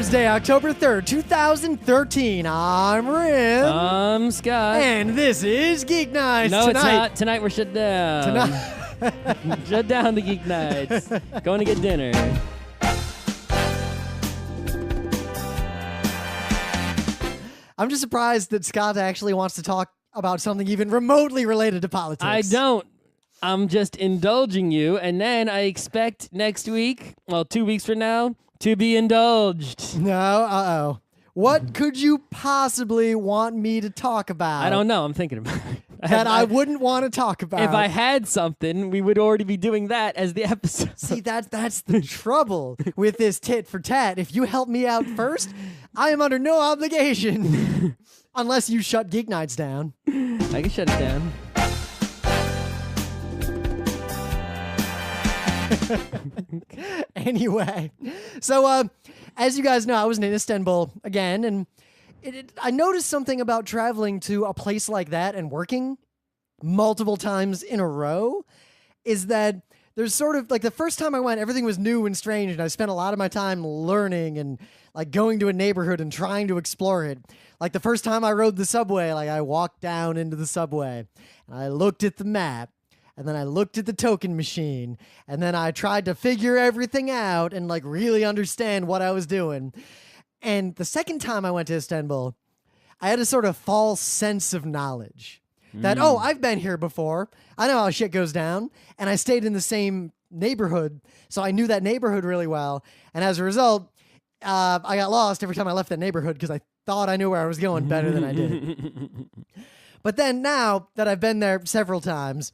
Thursday, October 3rd, 2013. I'm Rim. I'm Scott. And this is Geeknights. No, Tonight. it's not. Tonight we're shut down. Tonight. Shut down the Geeknights. Going to get dinner. I'm just surprised that Scott actually wants to talk about something even remotely related to politics. I don't. I'm just indulging you, and then I expect next week, well, 2 weeks from now, to be indulged. No, What could you possibly want me to talk about? I don't know. I'm thinking about it. That I wouldn't want to talk about. If I had something, we would already be doing that as the episode. See, that's the trouble with this tit for tat. If you help me out first, I am under no obligation. Unless you shut Geeknights down. I can shut it down. Anyway, so as you guys know, I was in Istanbul again, and I noticed something about traveling to a place like that and working multiple times in a row is that there's sort of like the first time I went, everything was new and strange, and I spent a lot of my time learning and like going to a neighborhood and trying to explore it. Like the first time I rode the subway, like I walked down into the subway and I looked at the map. And then I looked at the token machine, and then I tried to figure everything out and like really understand what I was doing. And the second time I went to Istanbul, I had a sort of false sense of knowledge that, oh, I've been here before. I know how shit goes down. And I stayed in the same neighborhood, so I knew that neighborhood really well. And as a result, I got lost every time I left that neighborhood because I thought I knew where I was going better than I did. But then now that I've been there several times,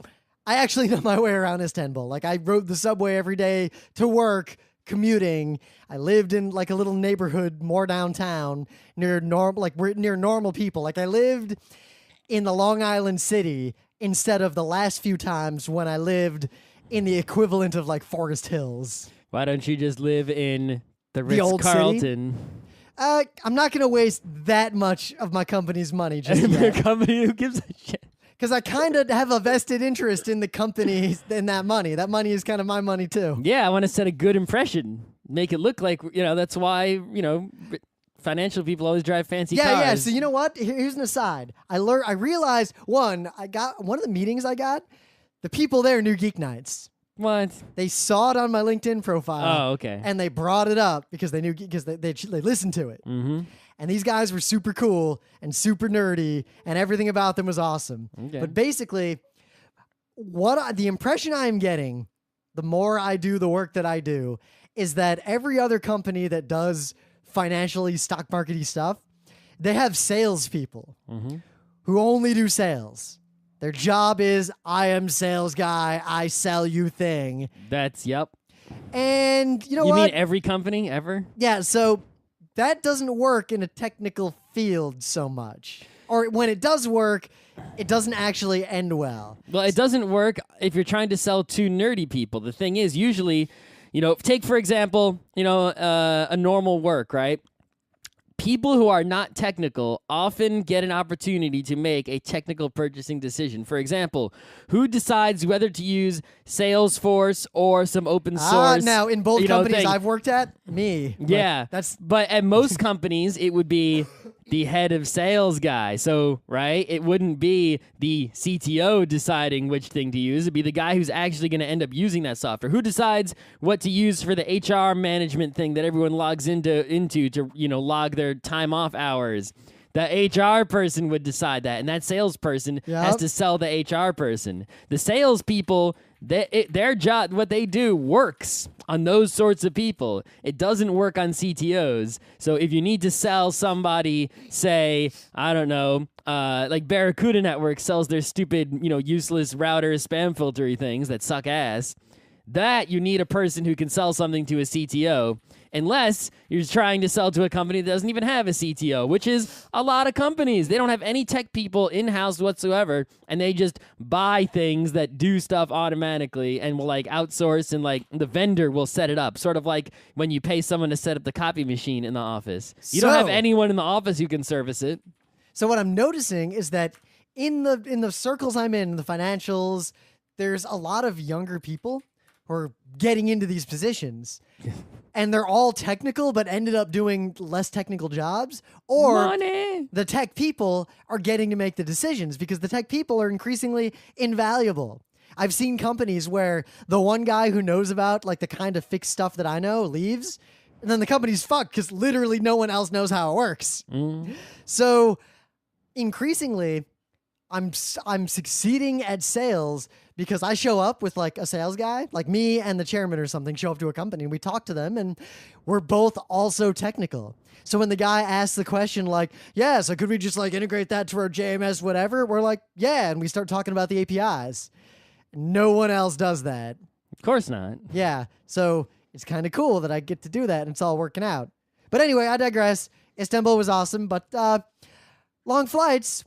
I actually know my way around Istanbul. Like, I rode the subway every day to work, commuting. I lived in like a little neighborhood more downtown near normal people. Like, I lived in the Long Island City instead of the last few times when I lived in the equivalent of like Forest Hills. Why don't you just live in the old Ritz-Carlton? I'm not going to waste that much of my company's money just Your yet. company who gives a shit. Because I kind of have a vested interest in the company and that money. That money is kind of my money, too. Yeah, I want to set a good impression. Make it look like, that's why, financial people always drive fancy cars. Yeah, so you know what? Here's an aside. I realized, one of the meetings I got, the people there knew Geeknights. What? They saw it on my LinkedIn profile. Oh, okay. And they brought it up because they knew, because they listened to it. Mm-hmm. And these guys were super cool and super nerdy, and everything about them was awesome. Okay. But basically, the impression I'm getting, the more I do the work that I do, is that every other company that does financially stock market-y stuff, they have salespeople who only do sales. Their job is, I am sales guy, I sell you thing. Yep. And you know what? You mean every company ever? Yeah, so that doesn't work in a technical field so much. Or when it does work, it doesn't actually end well. Well, it doesn't work if you're trying to sell to nerdy people. The thing is, usually, take, for example, a normal work, right? People who are not technical often get an opportunity to make a technical purchasing decision. For example, who decides whether to use Salesforce or some open source? Now, in both companies I've worked at, me. Yeah. But at most companies, it would be the head of sales guy. So, right? It wouldn't be the CTO deciding which thing to use. It'd be the guy who's actually going to end up using that software. Who decides what to use for the HR management thing that everyone logs into to log their time off hours? The HR person would decide that, and that salesperson has to sell the HR person. The salespeople, their job, what they do, works on those sorts of people. It doesn't work on CTOs. So if you need to sell somebody, say, I don't know, like Barracuda Network sells their stupid, useless router spam filtery things that suck ass, that you need a person who can sell something to a CTO. Unless you're trying to sell to a company that doesn't even have a CTO, which is a lot of companies. They don't have any tech people in-house whatsoever, and they just buy things that do stuff automatically and will outsource, and the vendor will set it up. Sort of like when you pay someone to set up the copy machine in the office. You don't have anyone in the office who can service it. So what I'm noticing is that in the circles I'm in, the financials, there's a lot of younger people who are getting into these positions. and they're all technical but ended up doing less technical jobs, or Money. the tech people are getting to make the decisions because the tech people are increasingly invaluable. I've seen companies where the one guy who knows about like the kind of fixed stuff that I know leaves, and then the company's fucked because literally no one else knows how it works. So increasingly, I'm succeeding at sales because I show up with like a sales guy, like me and the chairman or something, show up to a company and we talk to them, and we're both also technical. So when the guy asks the question like, yeah, so could we just like integrate that to our JMS, whatever? We're like, yeah, and we start talking about the APIs. No one else does that. Of course not. Yeah, so it's kind of cool that I get to do that and it's all working out. But anyway, I digress. Istanbul was awesome, but long flights.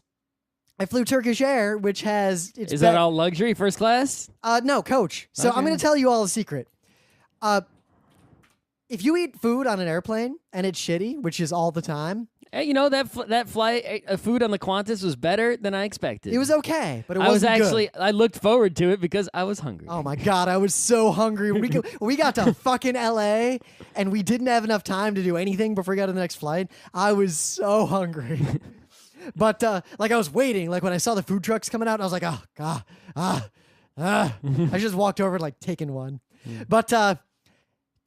I flew Turkish Air, which has... Is that all luxury, first class? No, coach. So I'm going to tell you all a secret. If you eat food on an airplane and it's shitty, which is all the time... Hey, you know, that flight, food on the Qantas was better than I expected. It was okay, but it wasn't good. I looked forward to it because I was hungry. Oh my God, I was so hungry. When we got to fucking LA and we didn't have enough time to do anything before we got to the next flight, I was so hungry. But like I was waiting, like when I saw the food trucks coming out, I was like, oh God, I just walked over like taking one. But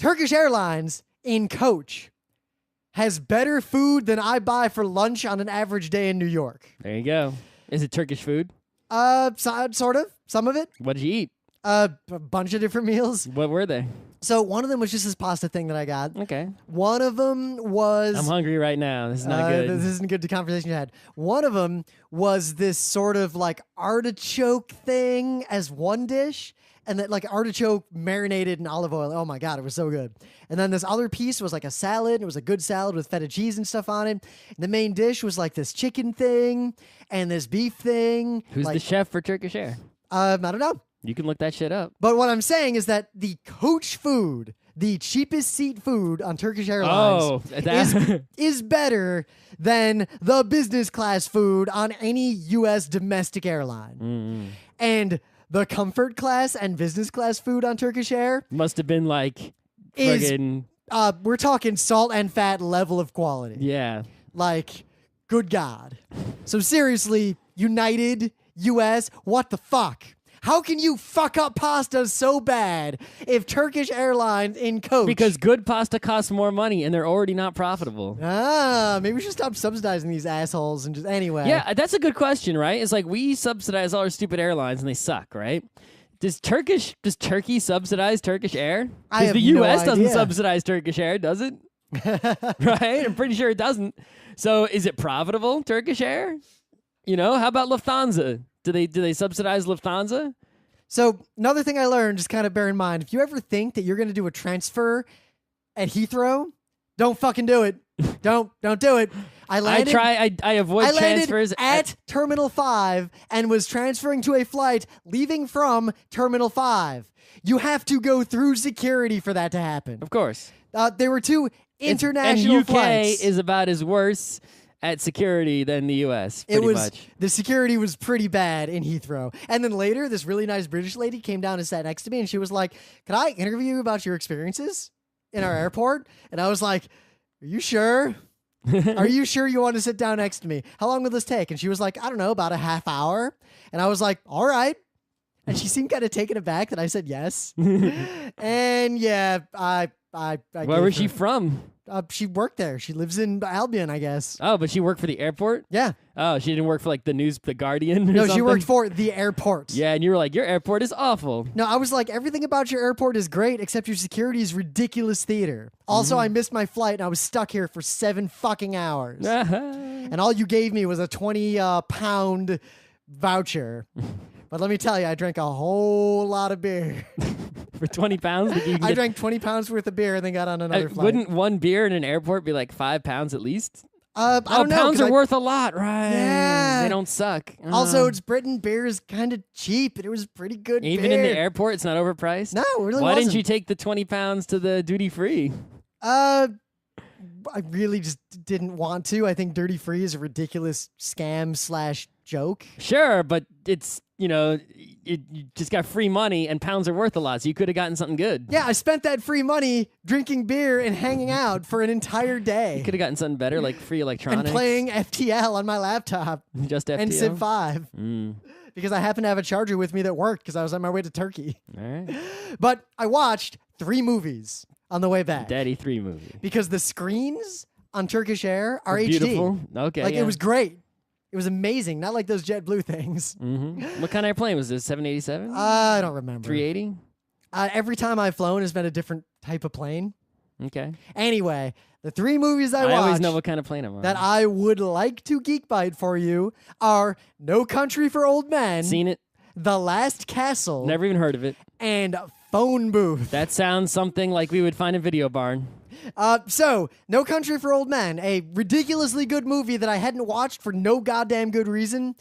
Turkish Airlines in coach has better food than I buy for lunch on an average day in New York. There you go. Is it Turkish food? Sort of. Some of it. What did you eat? A bunch of different meals. What were they? So one of them was just this pasta thing that I got. Okay. One of them was... I'm hungry right now. This is not good. This isn't good to conversation you had. One of them was this sort of like artichoke thing as one dish. And that like artichoke marinated in olive oil. Oh my God, it was so good. And then this other piece was like a salad. It was a good salad with feta cheese and stuff on it. And the main dish was like this chicken thing and this beef thing. Who's like, the chef for Turkish Air? I don't know. You can look that shit up. But what I'm saying is that the coach food, the cheapest seat food on Turkish Airlines is better than the business class food on any U.S. domestic airline. And the comfort class and business class food on Turkish Air must have been like friggin'... we're talking salt and fat level of quality. Yeah. Like, good God. So seriously, United, U.S., what the fuck? How can you fuck up pasta so bad if Turkish Airlines in coach? Because good pasta costs more money and they're already not profitable. Maybe we should stop subsidizing these assholes and just anyway. Yeah, that's a good question, right? It's like we subsidize all our stupid airlines and they suck, right? Does Turkey subsidize Turkish Air? Because the U.S. doesn't subsidize Turkish Air, does it? Right? I'm pretty sure it doesn't. So is it profitable, Turkish Air? You know, how about Lufthansa? Do they subsidize Lufthansa? So another thing I learned, just kind of bear in mind, if you ever think that you're going to do a transfer at Heathrow, don't fucking do it. Don't do it. I avoid transfers at Terminal 5 and was transferring to a flight leaving from Terminal 5. You have to go through security for that to happen. Of course. There were two international flights. And UK is about as worse at security than the U.S. Much. The security was pretty bad in Heathrow. And then later, this really nice British lady came down and sat next to me, and she was like, "Can I interview you about your experiences in our airport?" And I was like, "Are you sure? Are you sure you want to sit down next to me? How long will this take?" And she was like, "I don't know, about a half hour." And I was like, "All right." And she seemed kind of taken aback that I said yes. And yeah, Where was she from? She worked there. She lives in Albion, I guess. Oh, but she worked for the airport? Yeah. Oh, she didn't work for like the Guardian or No, something? she worked for the airport. Yeah, and you were like, your airport is awful. No, I was like, everything about your airport is great, except your security is ridiculous theater. Also, I missed my flight and I was stuck here for 7 fucking hours. And all you gave me was a 20-pound voucher. But let me tell you, I drank a whole lot of beer. For 20 pounds? I drank 20 pounds worth of beer and then got on another flight. Wouldn't one beer in an airport be like 5 pounds at least? I don't know. Pounds are worth a lot, right? Yeah. They don't suck. Also, it's Britain. Beer is kind of cheap, and it was pretty good Even beer. in the airport, it's not overpriced? No, it really Why wasn't. didn't you take the 20 pounds to the duty-free? I really just didn't want to. I think duty free is a ridiculous scam / joke. Sure, but it's, you just got free money and pounds are worth a lot, so you could have gotten something good. Yeah, I spent that free money drinking beer and hanging out for an entire day. You could have gotten something better, like free electronics. And playing FTL on my laptop. Just FTL? And Civ 5. Because I happened to have a charger with me that worked because I was on my way to Turkey. All right. But I watched 3 movies on the way back. Daddy 3 movie. Because the screens on Turkish Air are HD. Beautiful. Okay. Like, it was great. It was amazing. Not like those JetBlue things. What kind of airplane was this? 787? I don't remember. 380? Every time I've flown has been a different type of plane. Okay. Anyway, the 3 movies I watched always know what kind of plane I'm on. that I would like to geek bite for you are No Country for Old Men, Seen it. The Last Castle, Never even heard of it. and Phone Booth. That sounds something like we would find in Video Barn. So, No Country for Old Men, a ridiculously good movie that I hadn't watched for no goddamn good reason,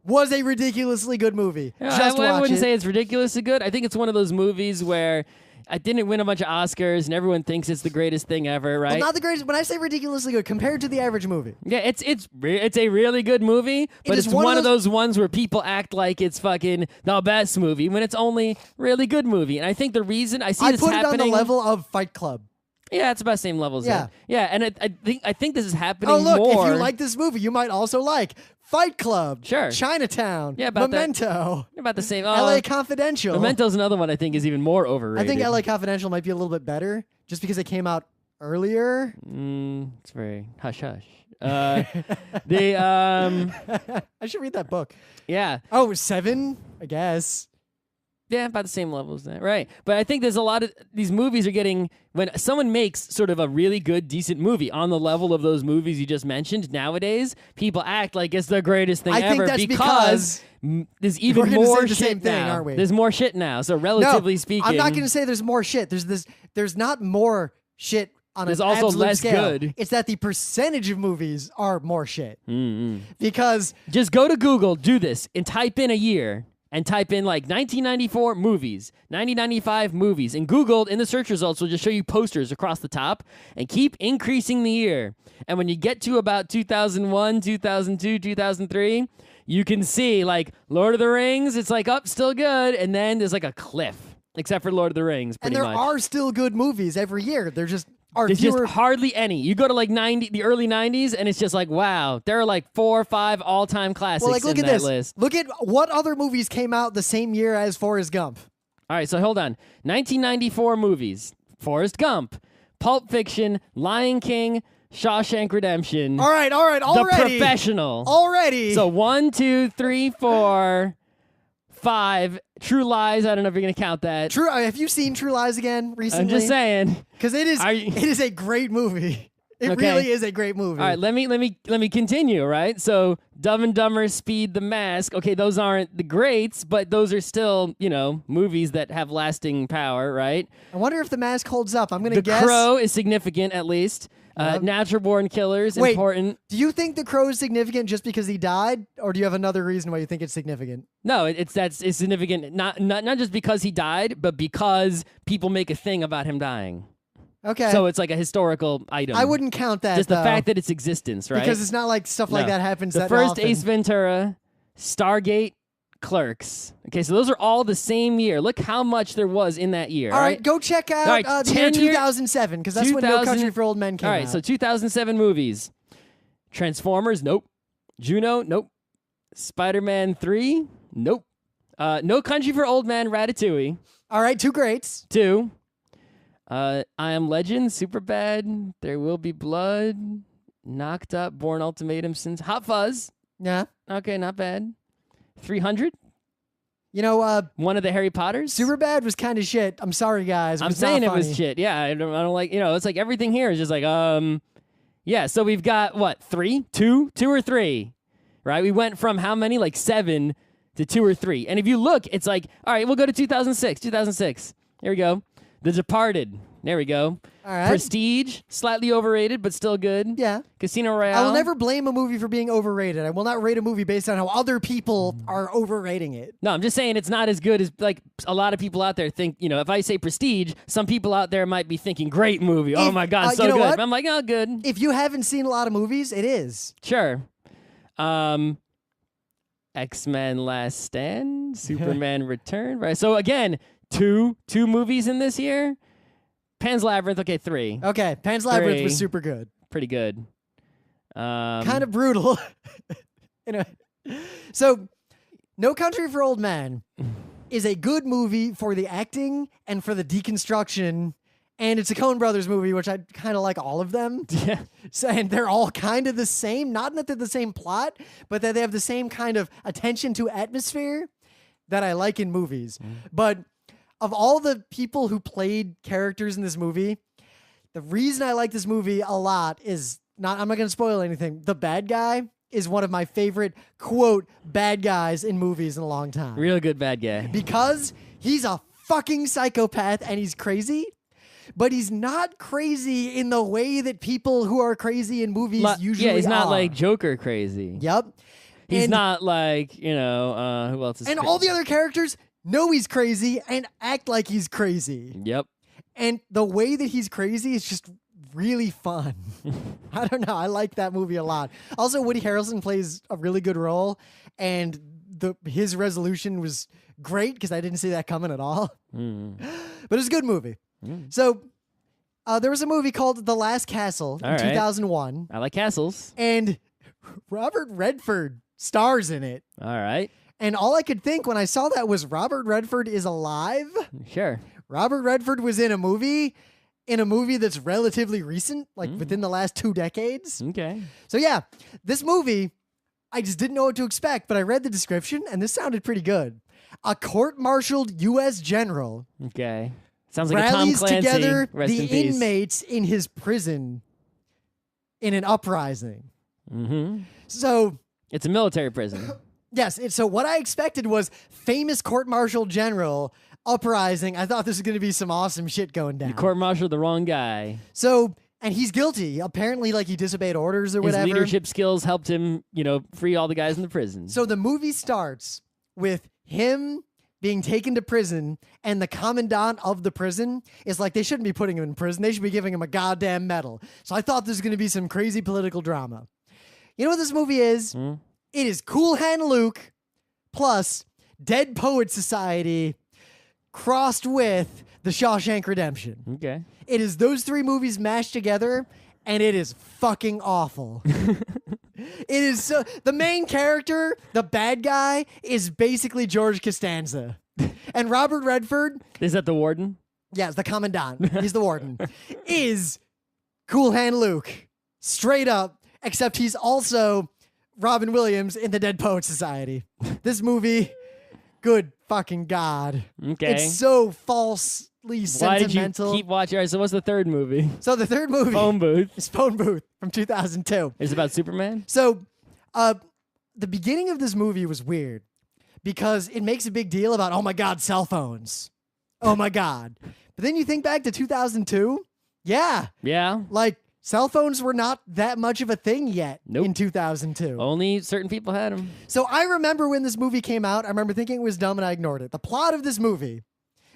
was a ridiculously good movie. Just I watch wouldn't it. say it's ridiculously good. I think it's one of those movies where I didn't win a bunch of Oscars and everyone thinks it's the greatest thing ever, right? Well, not the greatest. When I say ridiculously good, compared to the average movie. Yeah, it's a really good movie, but is it's one one of of those ones where people act like it's fucking the best movie when it's only really good movie. And I think the reason I see I this put happening, it on the level of Fight Club. yeah, it's about the same level as Yeah. that. Yeah, and I think this is happening Oh, look, more. if you like this movie, you might also like Fight Club, Sure. Chinatown, Yeah, about that. Memento, about the same. LA Confidential. Memento's another one I think is even more overrated. I think LA Confidential might be a little bit better just because it came out earlier. It's very hush hush. I should read that book. Yeah. Oh, 7, I guess. Yeah, about the same level as that, right? But I think there's a lot of these movies are getting, when someone makes sort of a really good, decent movie on the level of those movies you just mentioned. Nowadays, people act like it's the greatest thing I ever think that's because there's even we're gonna say more the shit same thing, now. aren't we? There's more shit now, so relatively No, speaking, I'm not going to say there's more shit. There's not more shit on There's an also absolute less scale. good. It's that the percentage of movies are more shit. Because just go to Google, do this, and type in a year. And type in like 1994 movies, 1995 movies, and Google in the search results will just show you posters across the top and keep increasing the year. And when you get to about 2001, 2002, 2003, you can see like Lord of the Rings, it's like up, still good, and then there's like a cliff, except for Lord of the Rings, and pretty there much. are still good movies every year. There just are There's fewer. just hardly any. You go to like the early 90s, and it's just like, wow, there are like 4 or 5 all-time classics well, like look in at that this. list. Look at what other movies came out the same year as Forrest Gump. All right, so hold on. 1994 movies: Forrest Gump, Pulp Fiction, Lion King, Shawshank Redemption. All right, The already. Professional. Already. So 1, 2, 3, 4, 5. True Lies. I don't know if you're gonna count that. True. Have you seen True Lies again recently? I'm just saying. Because it is. Are you- It is a great movie. It Okay. really is a great movie. All right, let me continue. Right, so Dumb and Dumber, Speed, The Mask. Okay, those aren't the greats, but those are still movies that have lasting power. Right. I wonder if The Mask holds up. I'm gonna The guess. Crow is significant, at least. Natural Born Killers, Wait. important. Do you think The Crow is significant just because he died, or do you have another reason why you think it's significant? No, it's significant. Not just because he died, but because people make a thing about him dying. Okay. So it's like a historical item. I wouldn't count that. Just the though, fact that its existence, right? because it's not like stuff like No. that happens. The that first often. Ace Ventura, Stargate, Clerks. Okay, so those are all the same year. Look how much there was in that year. All right, go check out All right, the year 10 year- 2007 because that's when No 2000 Country for Old Men came All right, out. so 2007 movies. Transformers, nope. Juno, nope. Spider-Man 3, nope. No Country for Old Men, Ratatouille. All right, 2 greats. 2. I Am Legend, Superbad, There Will Be Blood, Knocked Up, Born Ultimatum, Sins, Hot Fuzz. Yeah. Okay, not bad. 300, You know, one of the Harry Potters. Superbad was kind of shit. I'm sorry, guys. I'm was saying not it was funny. shit. Yeah, I don't like, it's like everything here is just like, yeah, so we've got what, 3? 2 or 3, right? We went from how many? Like 7 to 2 or 3. And if you look, it's like, all right, we'll go to 2006. Here we go. The Departed. There we go. All right. Prestige, slightly overrated, but still good. Yeah. Casino Royale. I will never blame a movie for being overrated. I will not rate a movie based on how other people are overrating it. No, I'm just saying it's not as good as like a lot of people out there think. If I say Prestige, some people out there might be thinking great movie. Oh my God, so you know good. what? I'm like, oh, good. If you haven't seen a lot of movies, it is. Sure. And X-Men Last Stand, Superman Return. Right. So again, two movies in this year. Pan's Labyrinth. Okay, 3. Okay, Pan's Labyrinth was 3. super good. Pretty good. Kind of brutal. So, No Country for Old Men is a good movie for the acting and for the deconstruction, and it's a Coen Brothers movie, which I kind of like all of them. Yeah. So, and they're all kind of the same, not that they're the same plot, but that they have the same kind of attention to atmosphere that I like in movies. But of all the people who played characters in this movie, the reason I like this movie a lot is I'm not going to spoil anything. The bad guy is one of my favorite, quote, bad guys in movies in a long time. Real good bad guy. Because he's a fucking psychopath and he's crazy, but he's not crazy in the way that people who are crazy in movies usually are. Yeah, he's not like Joker crazy. Yep. He's not like, who else is And crazy? all the other characters know he's crazy and act like he's crazy. Yep. And the way that he's crazy is just really fun. I don't know. I like that movie a lot. Also, Woody Harrelson plays a really good role, and his resolution was great because I didn't see that coming at all. But it's a good movie. So there was a movie called The Last Castle in 2001. I like castles. And Robert Redford stars in it. All right. And all I could think when I saw that was Robert Redford is alive. Sure. Robert Redford was in a movie that's relatively recent, like within the last 2 decades. Okay. So yeah, this movie, I just didn't know what to expect, but I read the description and this sounded pretty good. A court-martialed U.S. general Okay. Sounds like a Tom rallies Clancy. together Rest the in peace. inmates in his prison in an uprising. Mm-hmm. So It's a military prison. yes, so what I expected was famous court-martialed general uprising. I thought this was going to be some awesome shit going down. You court-martialed the wrong guy. So, and he's guilty. Apparently, like, he disobeyed orders or His whatever. leadership skills helped him, free all the guys in the prison. So the movie starts with him being taken to prison, and the commandant of the prison is like, they shouldn't be putting him in prison. They should be giving him a goddamn medal. So I thought this was going to be some crazy political drama. You know what this movie is? It is Cool Hand Luke plus Dead Poet Society crossed with The Shawshank Redemption. Okay. It is those 3 movies mashed together, and it is fucking awful. It is so. The main character, the bad guy, is basically George Costanza. And Robert Redford, Is that the warden? yes, the commandant, he's the warden, is Cool Hand Luke. Straight up, except he's also Robin Williams in the Dead Poet Society. This movie, good fucking God. Okay. It's so falsely Why did you sentimental. keep watching? All right, so what's the third movie? So the third movie Phone Booth. is Phone Booth from 2002. Is it about Superman? So the beginning of this movie was weird because it makes a big deal about, oh my God, cell phones. Oh my God. But then you think back to 2002. Yeah. Yeah. Like cell phones were not that much of a thing yet Nope. in 2002. Only certain people had them. So I remember when this movie came out, I remember thinking it was dumb and I ignored it. The plot of this movie,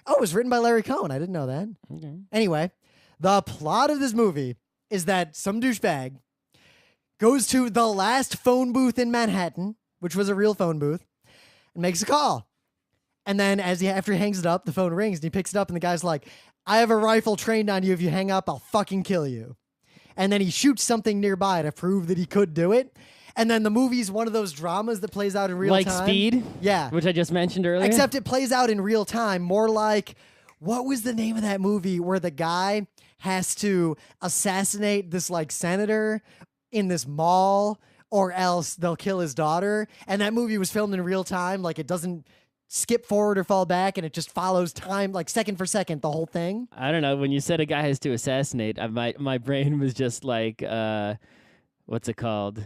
it was written by Larry Cohen. I didn't know that. Okay. Anyway, the plot of this movie is that some douchebag goes to the last phone booth in Manhattan, which was a real phone booth, and makes a call. And then after he hangs it up, the phone rings and he picks it up and the guy's like, I have a rifle trained on you. If you hang up, I'll fucking kill you. And then he shoots something nearby to prove that he could do it. And then the movie's one of those dramas that plays out in real time. Like Speed? Yeah. Which I just mentioned earlier? Except it plays out in real time, more like, what was the name of that movie where the guy has to assassinate this like senator in this mall or else they'll kill his daughter? And that movie was filmed in real time. Like it doesn't skip forward or fall back and it just follows time like second for second, the whole thing. I don't know. When you said a guy has to assassinate, my brain was just like, what's it called?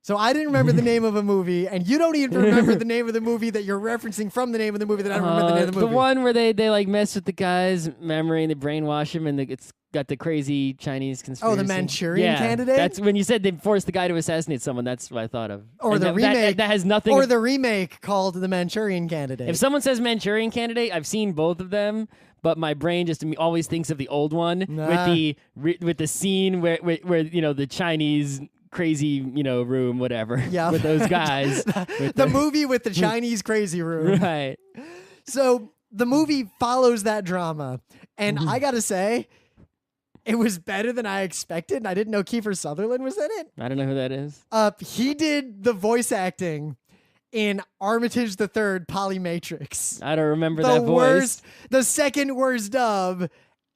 So I didn't remember the name of a movie, and you don't even remember the name of the movie that you're referencing from the name of the movie that I don't remember the name of the movie. The one where they like mess with the guy's memory and they brainwash him, and it's got the crazy Chinese conspiracy. Oh, the Manchurian Candidate? That's when you said they forced the guy to assassinate someone. That's what I thought of. Or And the remake. that has nothing. Or the remake called The Manchurian Candidate. If someone says Manchurian Candidate, I've seen both of them, but my brain just always thinks of the old one Nah. with the scene where the Chinese crazy, room, whatever. Yeah. With those guys. The movie with the Chinese crazy room. Right. So the movie follows that drama. And I got to say, it was better than I expected. And I didn't know Kiefer Sutherland was in it. I don't know who that is. He did the voice acting in Armitage the Third Polymatrix. I don't remember The that voice. The second worst dub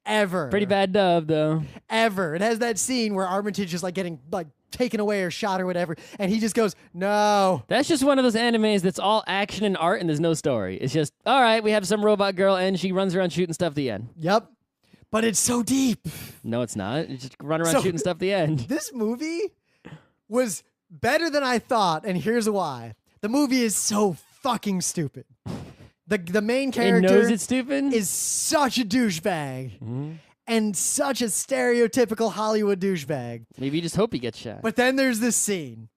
ever. Pretty bad dub, though. Ever. It has that scene where Armitage is like getting like taken away or shot or whatever, and he just goes, "No." That's just one of those animes that's all action and art and there's no story. It's just, all right, we have some robot girl and she runs around shooting stuff at the end. Yep. But it's so deep. No, it's not. It's just run around shooting stuff at the end. This movie was better than I thought, and here's why. The movie is so fucking stupid. The main character It knows it's stupid? is such a douchebag and such a stereotypical Hollywood douchebag. Maybe you just hope he gets shot. But then there's this scene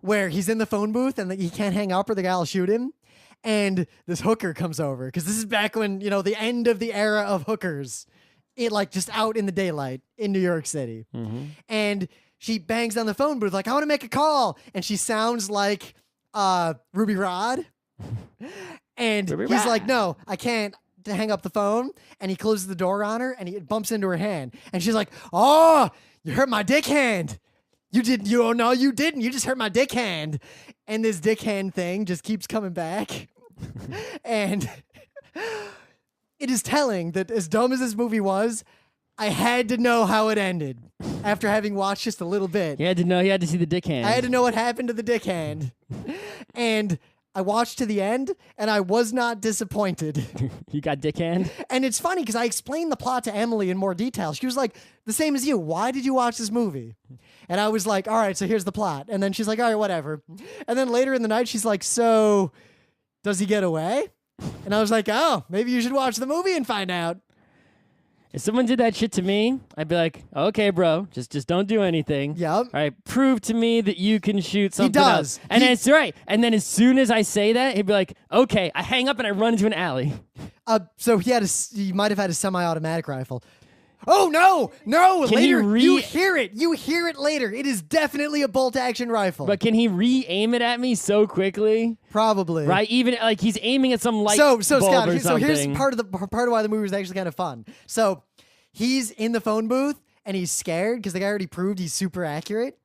where he's in the phone booth and he can't hang up or the guy will shoot him. And this hooker comes over because this is back when, the end of the era of hookers. It like just out in the daylight in New York City. And she bangs on the phone booth like, I want to make a call. And she sounds like Ruby Rod. And he's like, no, I can't, to hang up the phone. And he closes the door on her and he bumps into her hand. And she's like, oh, you hurt my dick hand. You didn't. Oh, no, you didn't. You just hurt my dick hand. And this dick hand thing just keeps coming back. And it is telling that as dumb as this movie was, I had to know how it ended after having watched just a little bit. You had to know. You had to see the dick hand. I had to know what happened to the dick hand. And I watched to the end, and I was not disappointed. You got dick hand? And it's funny because I explained the plot to Emily in more detail. She was like, the same as you. Why did you watch this movie? And I was like, all right, so here's the plot. And then she's like, all right, whatever. And then later in the night, she's like, so does he get away? And I was like, oh, maybe you should watch the movie and find out. If someone did that shit to me, I'd be like, okay, bro, just don't do anything. Yep. All right, prove to me that you can shoot something does. else. And then it's right. And then as soon as I say that, he'd be like, okay, I hang up and I run into an alley. So he might have had a semi-automatic rifle. Oh, no, Can later, he you hear it. You hear it later. It is definitely a bolt-action rifle. But can he re-aim it at me so quickly? Probably. Right? Even like he's aiming at some light So bulb Scott, or so here's something. part of why the movie was actually kind of fun. So he's in the phone booth and he's scared because the guy already proved he's super accurate.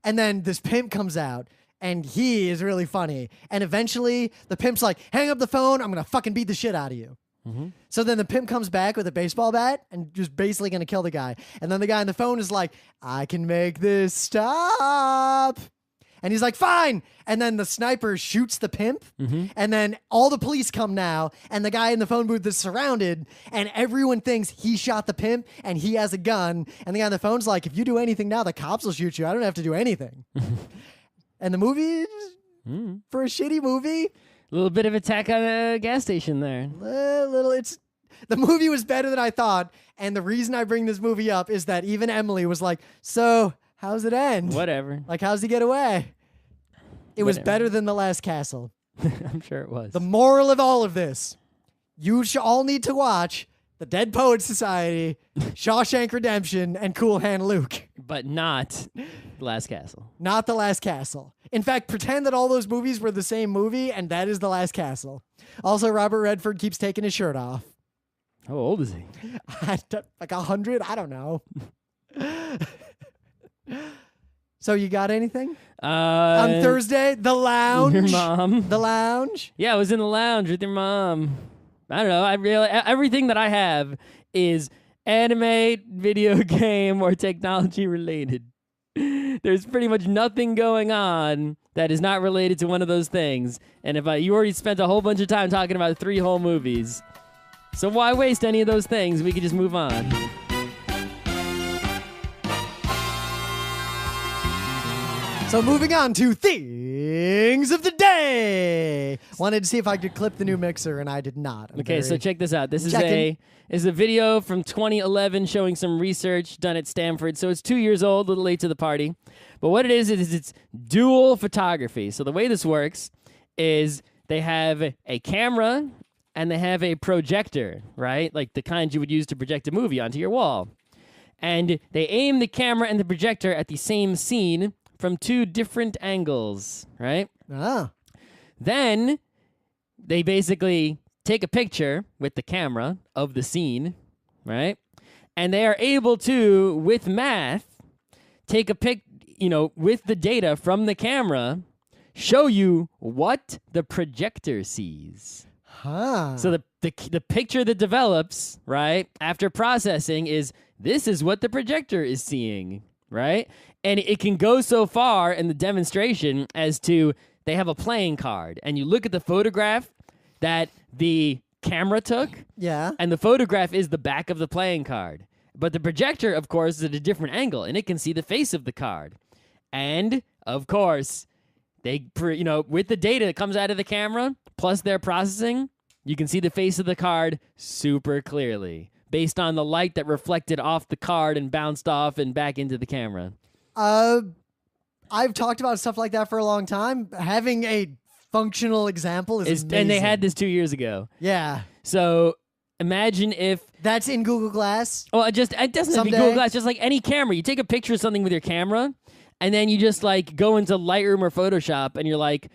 And then this pimp comes out and he is really funny. And eventually the pimp's like, hang up the phone. I'm going to fucking beat the shit out of you. So then the pimp comes back with a baseball bat and just basically going to kill the guy. And then the guy on the phone is like, I can make this stop. And he's like, fine. And then the sniper shoots the pimp. And then all the police come now. And the guy in the phone booth is surrounded. And everyone thinks he shot the pimp and he has a gun. And the guy on the phone's like, if you do anything now, the cops will shoot you. I don't have to do anything. And the movie, for a shitty movie, A little bit of attack on a gas station there. The movie was better than I thought. And the reason I bring this movie up is that even Emily was like, so how's it end? Whatever. Like, how's he get away? It was better than The Last Castle. I'm sure it was. The moral of all of this, you all need to watch The Dead Poets Society, Shawshank Redemption, and Cool Hand Luke. But not The Last Castle. Not The Last Castle. In fact, pretend that all those movies were the same movie, and that is The Last Castle. Also, Robert Redford keeps taking his shirt off. How old is he? Like 100? I don't know. So you got anything? On Thursday, The Lounge. Your mom. The Lounge. Yeah, I was in the lounge with your mom. I don't know. Everything that I have is anime, video game, or technology related. There's pretty much nothing going on that is not related to one of those things. And you already spent a whole bunch of time talking about 3 whole movies. So why waste any of those things? We could just move on. So moving on to things of the day. Wanted to see if I could clip the new mixer, and I did not. Okay, so check this out. This is a video from 2011 showing some research done at Stanford. So it's 2 years old, a little late to the party. But what it is it's dual photography. So the way this works is they have a camera and they have a projector, right? Like the kind you would use to project a movie onto your wall. And they aim the camera and the projector at the same scene from 2 different angles, right? Ah. Then they basically take a picture with the camera of the scene, right? And they are able to, with math, take a with the data from the camera, show you what the projector sees. Huh. So the picture that develops, right, after processing this is what the projector is seeing, right? And it can go so far in the demonstration as to they have a playing card, and you look at the photograph that the camera took, Yeah. and the photograph is the back of the playing card. But the projector, of course, is at a different angle, and it can see the face of the card. And, of course, with the data that comes out of the camera, plus their processing, you can see the face of the card super clearly, based on the light that reflected off the card and bounced off and back into the camera. I've talked about stuff like that for a long time. Having a functional example is amazing. And they had this 2 years ago. Yeah. So imagine if... That's in Google Glass? Well, it doesn't have to be Google Glass. Just like any camera. You take a picture of something with your camera, and then you just like go into Lightroom or Photoshop, and you're like,